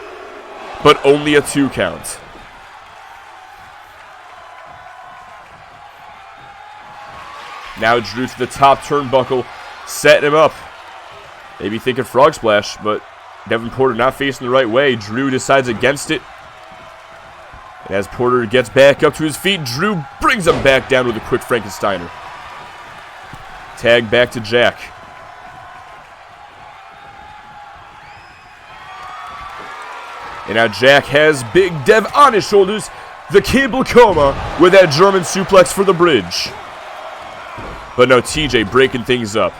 but only a 2 count. Now Drew to the top turnbuckle, setting him up. Maybe thinking frog splash, but Devin Porter not facing the right way. Drew decides against it. And as Porter gets back up to his feet, Drew brings him back down with a quick Frankensteiner. Tag back to Jack. And now Jack has Big Dev on his shoulders. The Campbell coma with that German suplex for the bridge. But no, TJ breaking things up.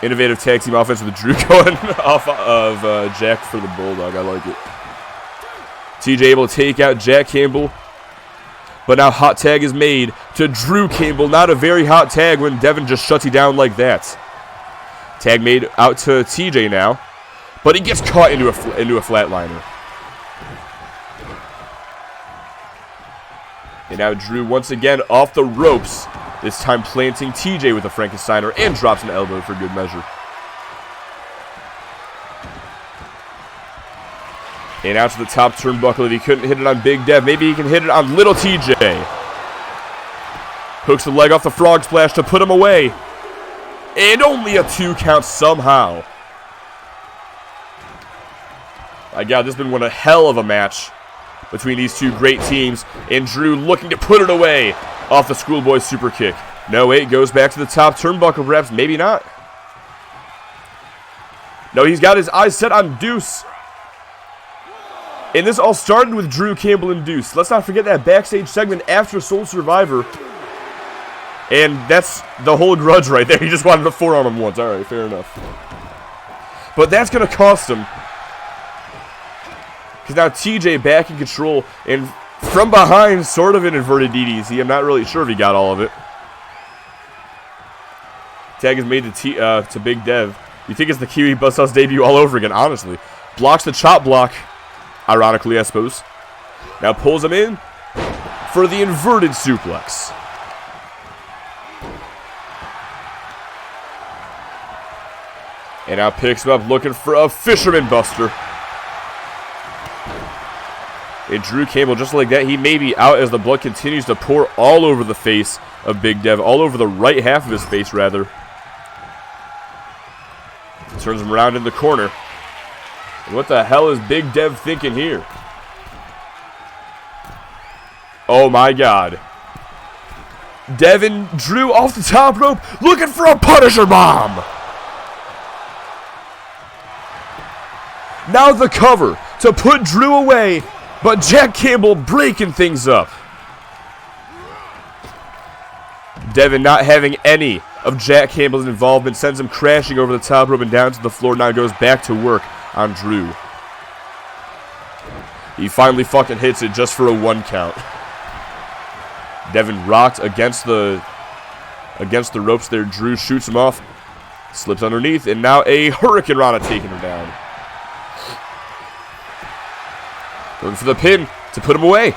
Innovative tag team offense with Drew going off of Jack for the bulldog. I like it. TJ able to take out Jack Campbell. But now hot tag is made to Drew Campbell. Not a very hot tag when Devin just shuts you down like that. Tag made out to TJ now. But he gets caught into a flatliner. And now Drew once again off the ropes. This time planting TJ with a Frankensteiner and drops an elbow for good measure. And out to the top turnbuckle. If he couldn't hit it on Big Dev, maybe he can hit it on little TJ. Hooks the leg off the frog splash to put him away. And only a 2 count somehow. My God, this has been one hell of a match between these two great teams. And Drew looking to put it away off the schoolboy super kick. No, wait, goes back to the top turnbuckle, perhaps, maybe not. No, he's got his eyes set on Deuce. And this all started with Drew Campbell and Deuce. Let's not forget that backstage segment after Soul Survivor. And that's the whole grudge right there. He just wanted to forearm him once. All right, fair enough. But that's going to cost him. Because now TJ back in control. And from behind, sort of an inverted DDT. I'm not really sure if he got all of it. Tag is made to Big Dev. You think it's the Kiwi Buzzsaw's debut all over again, honestly. Blocks the chop block. Ironically, I suppose. Now pulls him in for the inverted suplex. And now picks him up looking for a Fisherman Buster. And Drew Campbell, just like that, he may be out as the blood continues to pour all over the face of Big Dev. All over the right half of his face, rather. Turns him around in the corner. And what the hell is Big Dev thinking here? Oh my God. Devin Drew off the top rope, looking for a Punisher Bomb. Now the cover to put Drew away, but Jack Campbell breaking things up. Devin not having any of Jack Campbell's involvement sends him crashing over the top rope and down to the floor. Now goes back to work on Drew. He finally fucking hits it just for a 1 count. Devin rocked against the ropes there. Drew shoots him off, slips underneath, and now a Hurricane Rana taking him down. Going for the pin to put him away.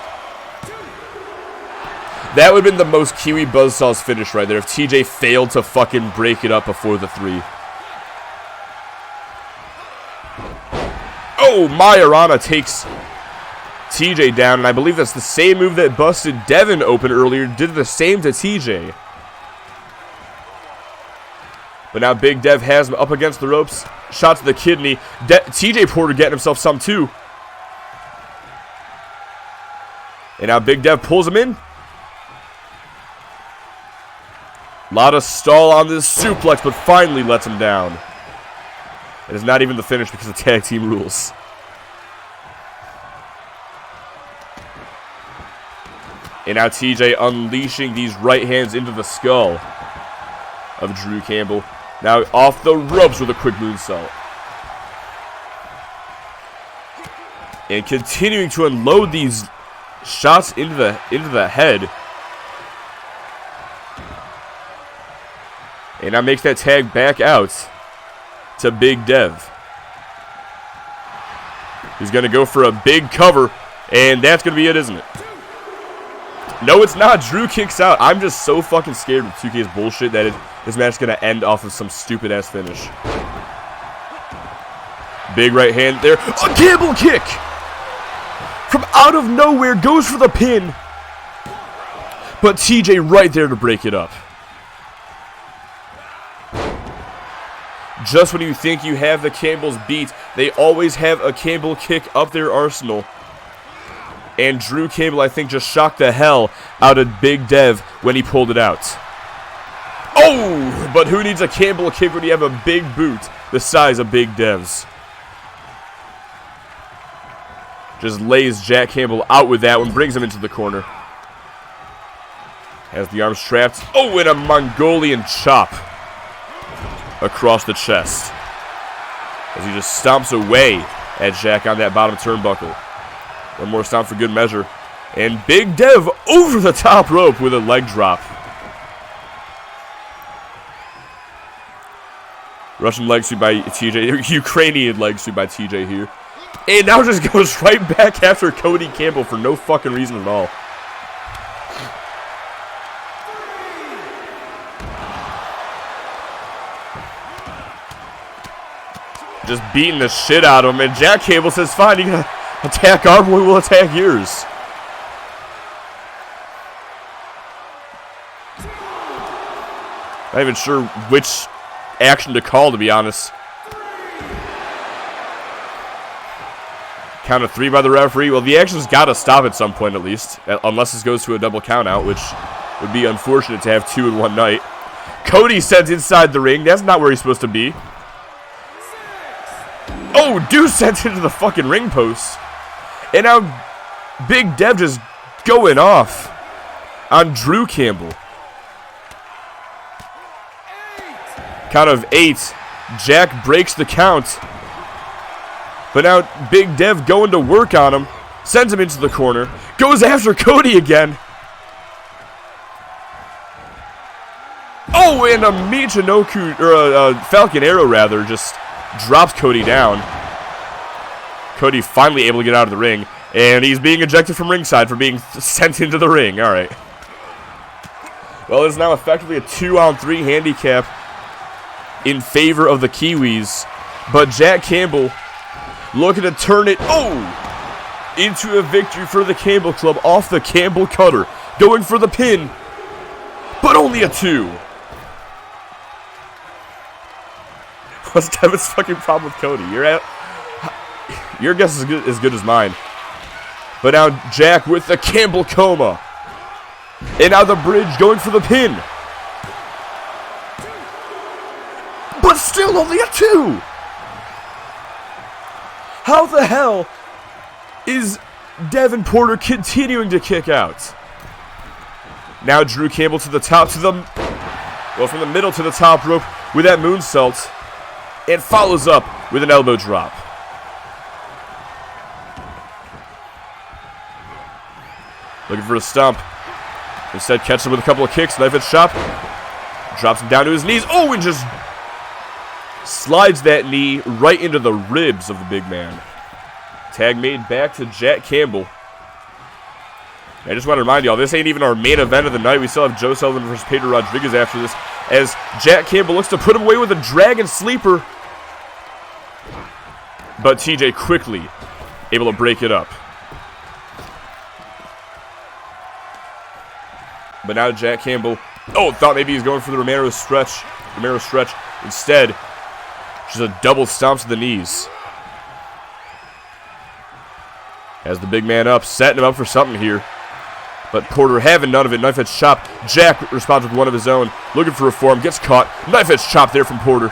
That would have been the most Kiwi Buzzsaws finish right there if TJ failed to fucking break it up before the 3. Oh, Majorana takes TJ down, and I believe that's the same move that busted Devin open earlier. Did the same to TJ. But now Big Dev has him up against the ropes. Shot to the kidney. TJ Porter getting himself some too. And now Big Dev pulls him in. A lot of stall on this suplex, but finally lets him down. It is not even the finish because of tag team rules. And now TJ unleashing these right hands into the skull of Drew Campbell. Now off the ropes with a quick moonsault. And continuing to unload these shots into the head. And now makes that tag back out to Big Dev. He's going to go for a big cover. And that's going to be it, isn't it? No, it's not. Drew kicks out. I'm just so fucking scared with 2K's bullshit that this match is going to end off of some stupid-ass finish. Big right hand there. A Campbell kick! From out of nowhere, goes for the pin. But TJ right there to break it up. Just when you think you have the Campbells beat, they always have a Campbell kick up their arsenal. And Drew Campbell, I think, just shocked the hell out of Big Dev when he pulled it out. Oh! But who needs a Campbell kick when you have a big boot the size of Big Dev's? Just lays Jack Campbell out with that one, brings him into the corner. Has the arms trapped. Oh, and a Mongolian chop across the chest. As he just stomps away at Jack on that bottom turnbuckle. One more stomp for good measure. And Big Dev over the top rope with a leg drop. Russian leg sweep by TJ. Ukrainian leg sweep by TJ here. And now just goes right back after Cody Campbell for no fucking reason at all. Just beating the shit out of him. And Jack Campbell says, fine, you gotta attack our boy, we'll attack yours. Not even sure which action to call, to be honest. Count of 3 by the referee. Well, the action's got to stop at some point at least. Unless this goes to a double count out, which would be unfortunate to have 2 in one night. Cody sends inside the ring. That's not where he's supposed to be. Oh, Deuce sent into the fucking ring post. And now Big Dev just going off on Drew Campbell. Count of 8. Jack breaks the count. But now Big Dev going to work on him. Sends him into the corner. Goes after Cody again. Oh, and a Michinoku, or a Falcon Arrow rather, just drops Cody down. Cody finally able to get out of the ring. And he's being ejected from ringside for being sent into the ring. Alright. Well, it's now effectively a 2-on-3 handicap in favor of the Kiwis. But Jack Campbell looking to turn it, into a victory for the Campbell Club off the Campbell Cutter. Going for the pin, but only a 2. What's Devin's fucking problem with Cody? Your guess is as good as mine. But now Jack with the Campbell Coma. And now the bridge going for the pin. But still only a 2. How the hell is Devin Porter continuing to kick out? Now Drew Campbell to the top, from the middle to the top rope with that moonsault. And follows up with an elbow drop. Looking for a stomp. Instead, catches him with a couple of kicks. Knife at shop. Drops him down to his knees. Oh, and just slides that knee right into the ribs of the big man. Tag made back to Jack Campbell. I just want to remind y'all, this ain't even our main event of the night. We still have Joe Sullivan versus Pedro Rodriguez after this, as Jack Campbell looks to put him away with a Dragon Sleeper. But TJ quickly able to break it up. But now Jack Campbell, thought maybe he's going for the Romero stretch. Instead, just a double stomp to the knees. Has the big man up, setting him up for something here. But Porter having none of it. Knife edge chop. Jack responds with one of his own. Looking for a form. Gets caught. Knife edge chop there from Porter.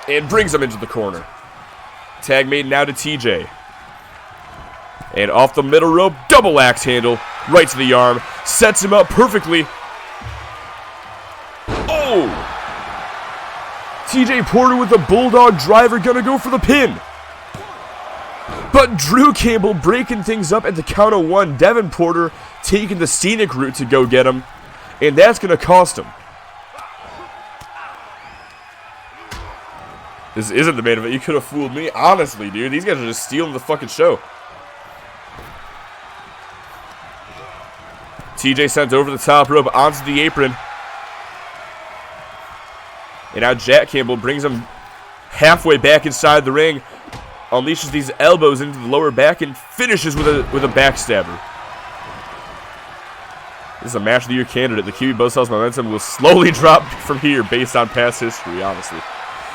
And brings him into the corner. Tag made now to TJ. And off the middle rope. Double axe handle. Right to the arm. Sets him up perfectly. Oh! TJ Porter with the Bulldog driver. Gonna go for the pin. But Drew Campbell breaking things up at the count of one. Devin Porter taking the scenic route to go get him. And that's going to cost him. This isn't the main event. You could have fooled me. Honestly, dude. These guys are just stealing the fucking show. TJ sent over the top rope onto the apron. And now Jack Campbell brings him halfway back inside the ring. Unleashes these elbows into the lower back and finishes with a backstabber. This is a match of the year candidate. The Kiwi Buzzsaw's momentum will slowly drop from here based on past history, honestly.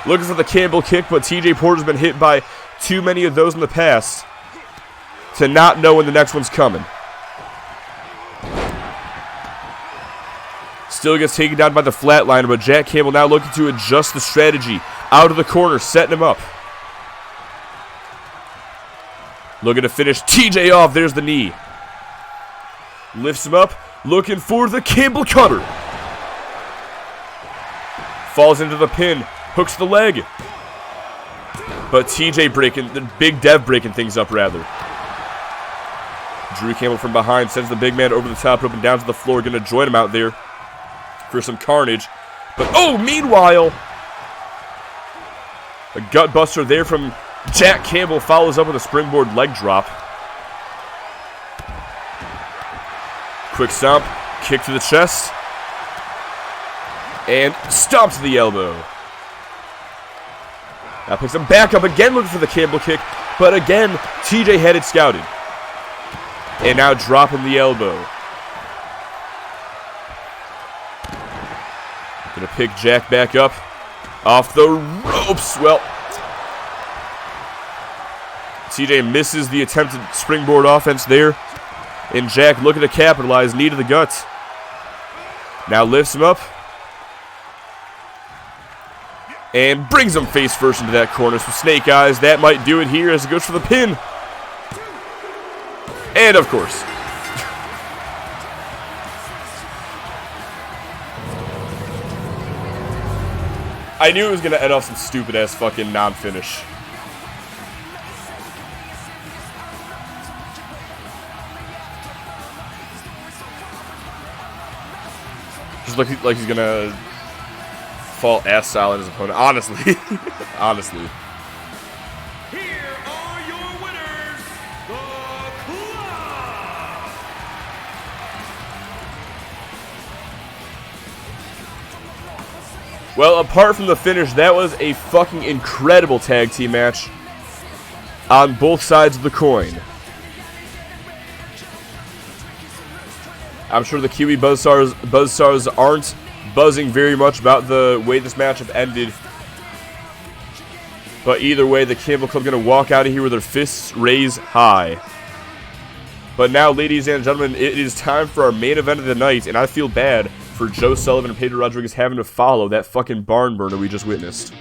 Looking for the Campbell kick, but TJ Porter's been hit by too many of those in the past to not know when the next one's coming. Still gets taken down by the flatliner, but Jack Campbell now looking to adjust the strategy. Out of the corner, setting him up. Looking to finish TJ off. There's the knee. Lifts him up. Looking for the Campbell cutter. Falls into the pin. Hooks the leg. But TJ breaking, the Big Dev breaking things up rather. Drew Campbell from behind sends the big man over the top rope and down to the floor. Going to join him out there for some carnage. But meanwhile, a gut buster there from Jack Campbell follows up with a springboard leg drop. Quick stomp, kick to the chest, and stomp to the elbow. Now picks him back up again, looking for the Campbell kick, but again, TJ had it scouted. And now dropping the elbow. Gonna pick Jack back up off the ropes. Well, TJ misses the attempted springboard offense there. And Jack looking to capitalize. Knee to the guts. Now lifts him up. And brings him face first into that corner. So Snake Eyes, that might do it here as it goes for the pin. And of course. I knew it was going to end off some stupid ass fucking non-finish. Just look like he's gonna fall ass style on his opponent. Honestly. Honestly. Here are your winners, the Club. Well, apart from the finish, that was a fucking incredible tag team match on both sides of the coin. I'm sure the Kiwi Buzzstars aren't buzzing very much about the way this matchup ended. But either way, the Campbell Club going to walk out of here with their fists raised high. But now, ladies and gentlemen, it is time for our main event of the night, and I feel bad for Joe Sullivan and Pedro Rodriguez having to follow that fucking barn burner we just witnessed.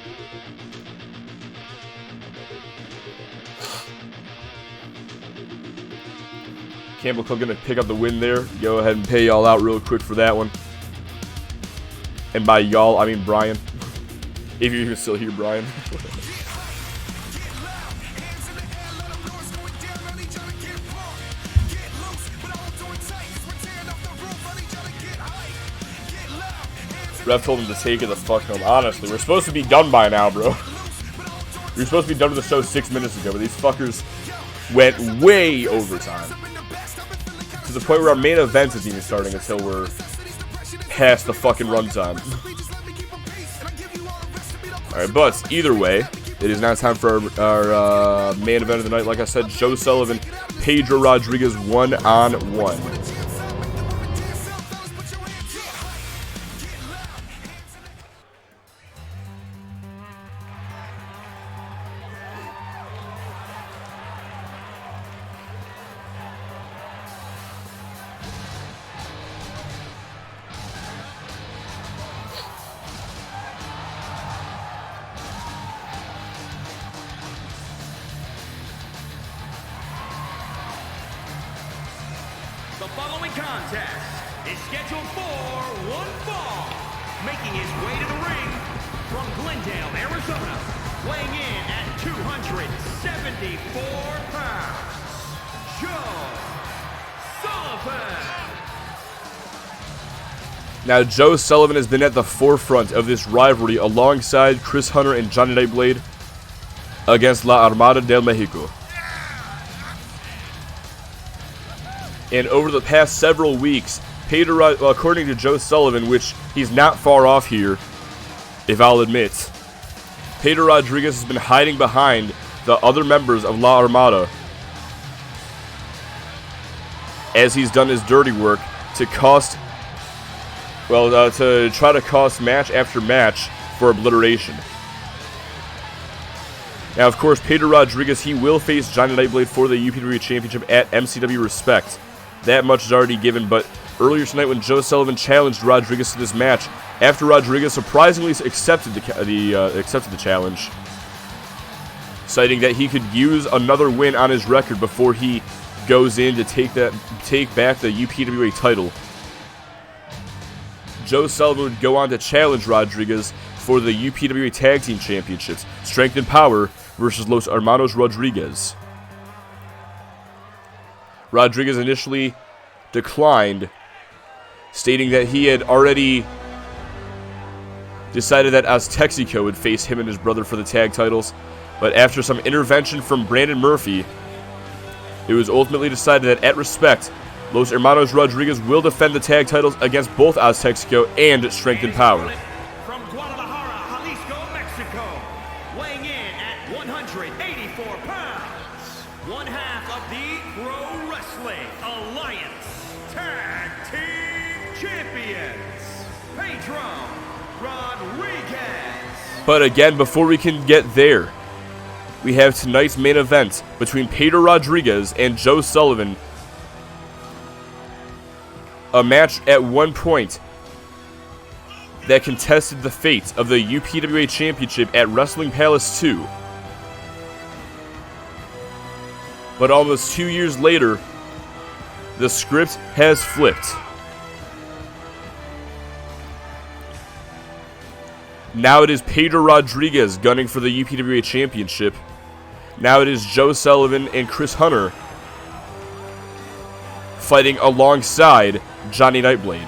Campbell Club going to pick up the win there. Go ahead and pay y'all out real quick for that one. And by y'all, I mean Brian. If you're even still here, Brian. Ref told him to take it the fuck home. Honestly, we're supposed to be done by now, bro. We're supposed to be done with the show 6 minutes ago, but these fuckers went way overtime. To the point where our main event isn't even starting until we're past the fucking runtime. Alright, but either way, It is now time for our main event of the night. Like I said, Joe Sullivan, Pedro Rodriguez, one-on-one. The following contest is scheduled for one fall. Making his way to the ring from Glendale, Arizona, weighing in at 274 pounds, Joe Sullivan. Now, Joe Sullivan has been at the forefront of this rivalry alongside Chris Hunter and Johnny Nightblade against La Armada del Mexico. And over the past several weeks, according to Joe Sullivan, which he's not far off here, if I'll admit, Pedro Rodriguez has been hiding behind the other members of La Armada as he's done his dirty work to cost, to try to cost match after match for obliteration. Now, of course, Pedro Rodriguez, he will face Johnny Nightblade for the UPW Championship at MCW Respect. That much is already given, but earlier tonight when Joe Sullivan challenged Rodriguez to this match, after Rodriguez surprisingly accepted the challenge, citing that he could use another win on his record before he goes in to take back the UPWA title, Joe Sullivan would go on to challenge Rodriguez for the UPWA Tag Team Championships, Strength and Power versus Los Hermanos Rodriguez. Rodriguez initially declined, stating that he had already decided that Aztexico would face him and his brother for the tag titles, but after some intervention from Brandon Murphy, it was ultimately decided that at Respect, Los Hermanos Rodriguez will defend the tag titles against both Aztexico and Strength and Power. From Guadalajara, Jalisco, Mexico, weighing in at 184 pounds, one half of the Pro Wrestling Alliance Tag Team Champions, Pedro Rodriguez. But again, before we can get there, we have tonight's main event between Pedro Rodriguez and Joe Sullivan. A match at one point that contested the fate of the UPWA Championship at Wrestling Palace 2. But almost 2 years later, the script has flipped. Now it is Pedro Rodriguez gunning for the UPWA Championship. Now it is Joe Sullivan and Chris Hunter fighting alongside Johnny Nightblade.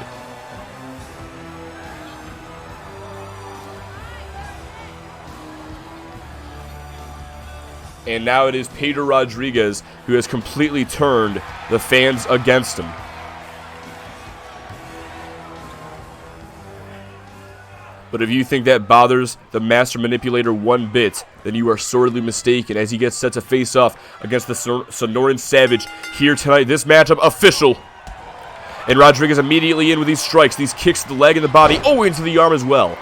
And now it is Pedro Rodriguez who has completely turned the fans against him. But if you think that bothers the Master Manipulator one bit, then you are sorely mistaken as he gets set to face off against the Sonoran Savage here tonight. This matchup official. And Rodriguez immediately in with these strikes, these kicks to the leg and the body, into the arm as well.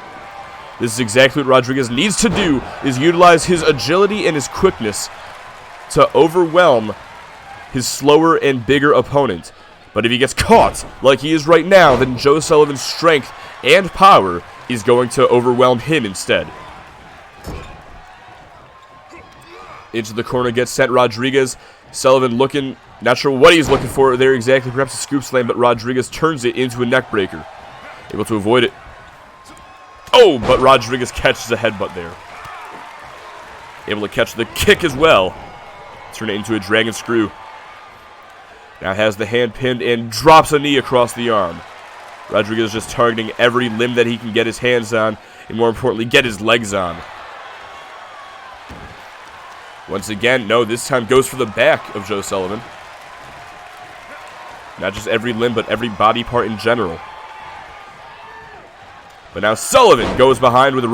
This is exactly what Rodriguez needs to do, is utilize his agility and his quickness to overwhelm his slower and bigger opponent. But if he gets caught like he is right now, then Joe Sullivan's strength and power is going to overwhelm him instead. Into the corner gets sent Rodriguez. Sullivan looking, not sure what he's looking for there exactly, perhaps a scoop slam, but Rodriguez turns it into a neck breaker. Able to avoid it. Oh, but Rodriguez catches a headbutt there. Able to catch the kick as well. Turn it into a dragon screw. Now has the hand pinned and drops a knee across the arm. Rodriguez just targeting every limb that he can get his hands on, and more importantly, get his legs on. Once again, no, this time goes for the back of Joe Sullivan. Not just every limb, but every body part in general. But now Sullivan goes behind with a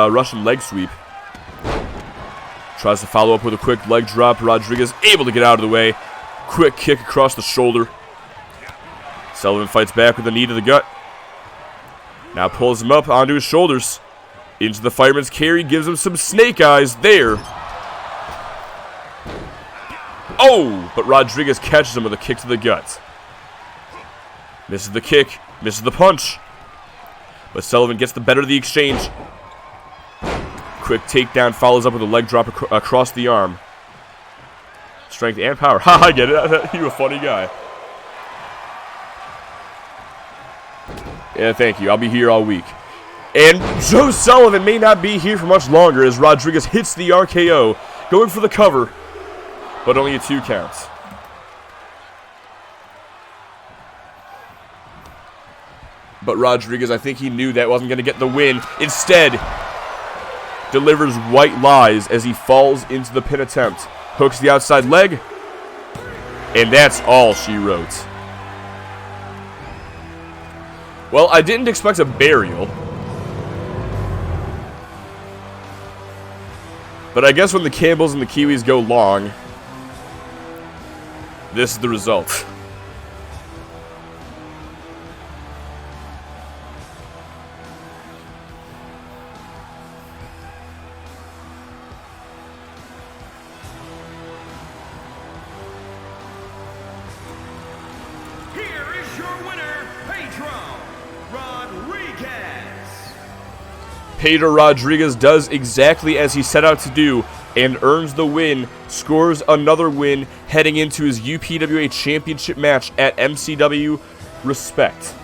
Russian leg sweep. Tries to follow up with a quick leg drop. Rodriguez able to get out of the way. Quick kick across the shoulder. Sullivan fights back with a knee to the gut. Now pulls him up onto his shoulders. Into the fireman's carry. Gives him some snake eyes there. Oh! But Rodriguez catches him with a kick to the gut. Misses the kick. Misses the punch. But Sullivan gets the better of the exchange. Quick takedown. Follows up with a leg drop across the arm. Strength and power. Ha, I get it. You a funny guy. Yeah, thank you. I'll be here all week. And Joe Sullivan may not be here for much longer as Rodriguez hits the RKO. Going for the cover. But only a 2 count. But Rodriguez, I think he knew that wasn't going to get the win. Instead, delivers white lies as he falls into the pin attempt. Hooks the outside leg. And that's all she wrote. Well, I didn't expect a burial. But I guess when the Campbells and the Kiwis go long, this is the result. Here is your winner, Pedro Rodriguez. Pedro Rodriguez does exactly as he set out to do and earns the win, scores another win heading into his UPWA Championship match at MCW Respect.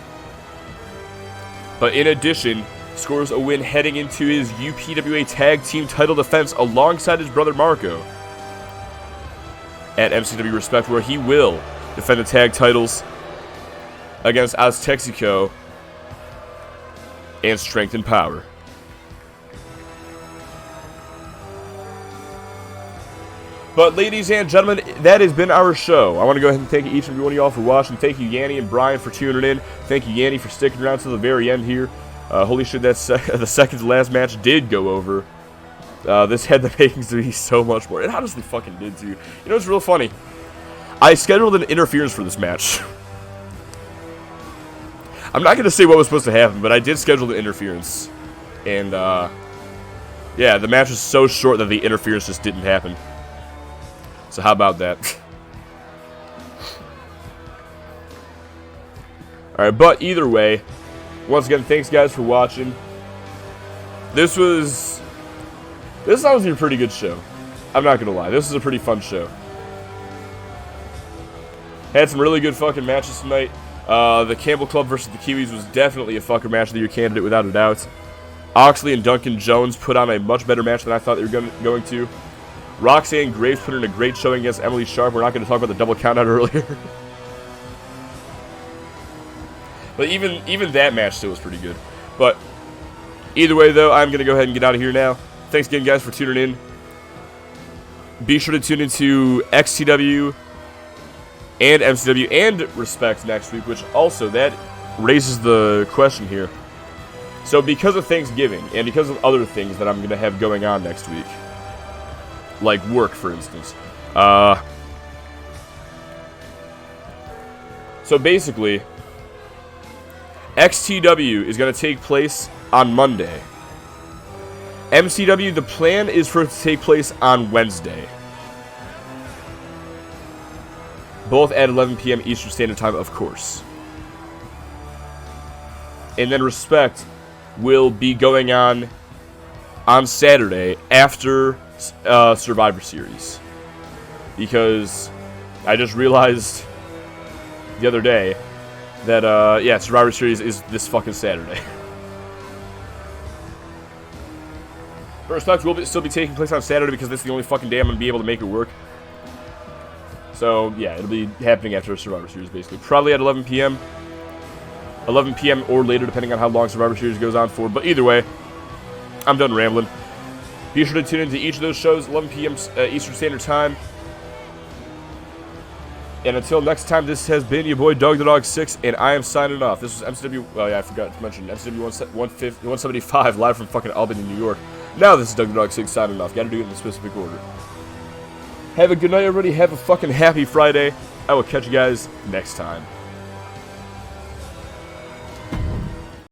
But in addition, scores a win heading into his UPWA Tag Team title defense alongside his brother Marco at MCW Respect, where he will defend the tag titles against Aztexico and Strength and Power. But ladies and gentlemen, that has been our show. I want to go ahead and thank each and every one of y'all for watching. Thank you, Yanni and Brian, for tuning in. Thank you, Yanni, for sticking around to the very end here. Holy shit, the second to last match did go over. This had the makings to be so much more. It honestly fucking did too. You know, it's real funny. I scheduled an interference for this match. I'm not going to say what was supposed to happen, but I did schedule the interference. And, yeah, the match was so short that the interference just didn't happen. So how about that? Alright, but either way, once again, thanks guys for watching. This was honestly a pretty good show. I'm not gonna lie, this was a pretty fun show. Had some really good fucking matches tonight. The Campbell Club versus the Kiwis was definitely a fucker match of the year candidate without a doubt. Oxley and Duncan Jones put on a much better match than I thought they were going to. Roxanne Graves put in a great showing against Emily Sharp. We're not going to talk about the double countout earlier. But even that match still was pretty good. But either way, though, I'm going to go ahead and get out of here now. Thanks again, guys, for tuning in. Be sure to tune into XTW and MCW and Respect next week, which also, that raises the question here. So because of Thanksgiving and because of other things that I'm going to have going on next week, like work, for instance. So basically, XTW is going to take place on Monday. MCW, the plan is for it to take place on Wednesday. Both at 11 p.m. Eastern Standard Time, of course. And then Respect will be going on Saturday after Survivor Series, because I just realized the other day that yeah, Survivor Series is this fucking Saturday. But Respect will still be taking place on Saturday because that's the only fucking day I'm gonna be able to make it work. So yeah, it'll be happening after Survivor Series, basically, probably at 11 p.m. 11 p.m. or later, depending on how long Survivor Series goes on for. But either way, I'm done rambling. Be sure to tune into each of those shows, 11 p.m. Eastern Standard Time. And until next time, this has been your boy Doug the Dog 6, and I am signing off. This was MCW. Oh yeah, I forgot to mention MCW 175 live from fucking Albany, New York. Now this is Doug the Dog 6 signing off. Gotta do it in the specific order. Have a good night, everybody. Have a fucking happy Friday. I will catch you guys next time.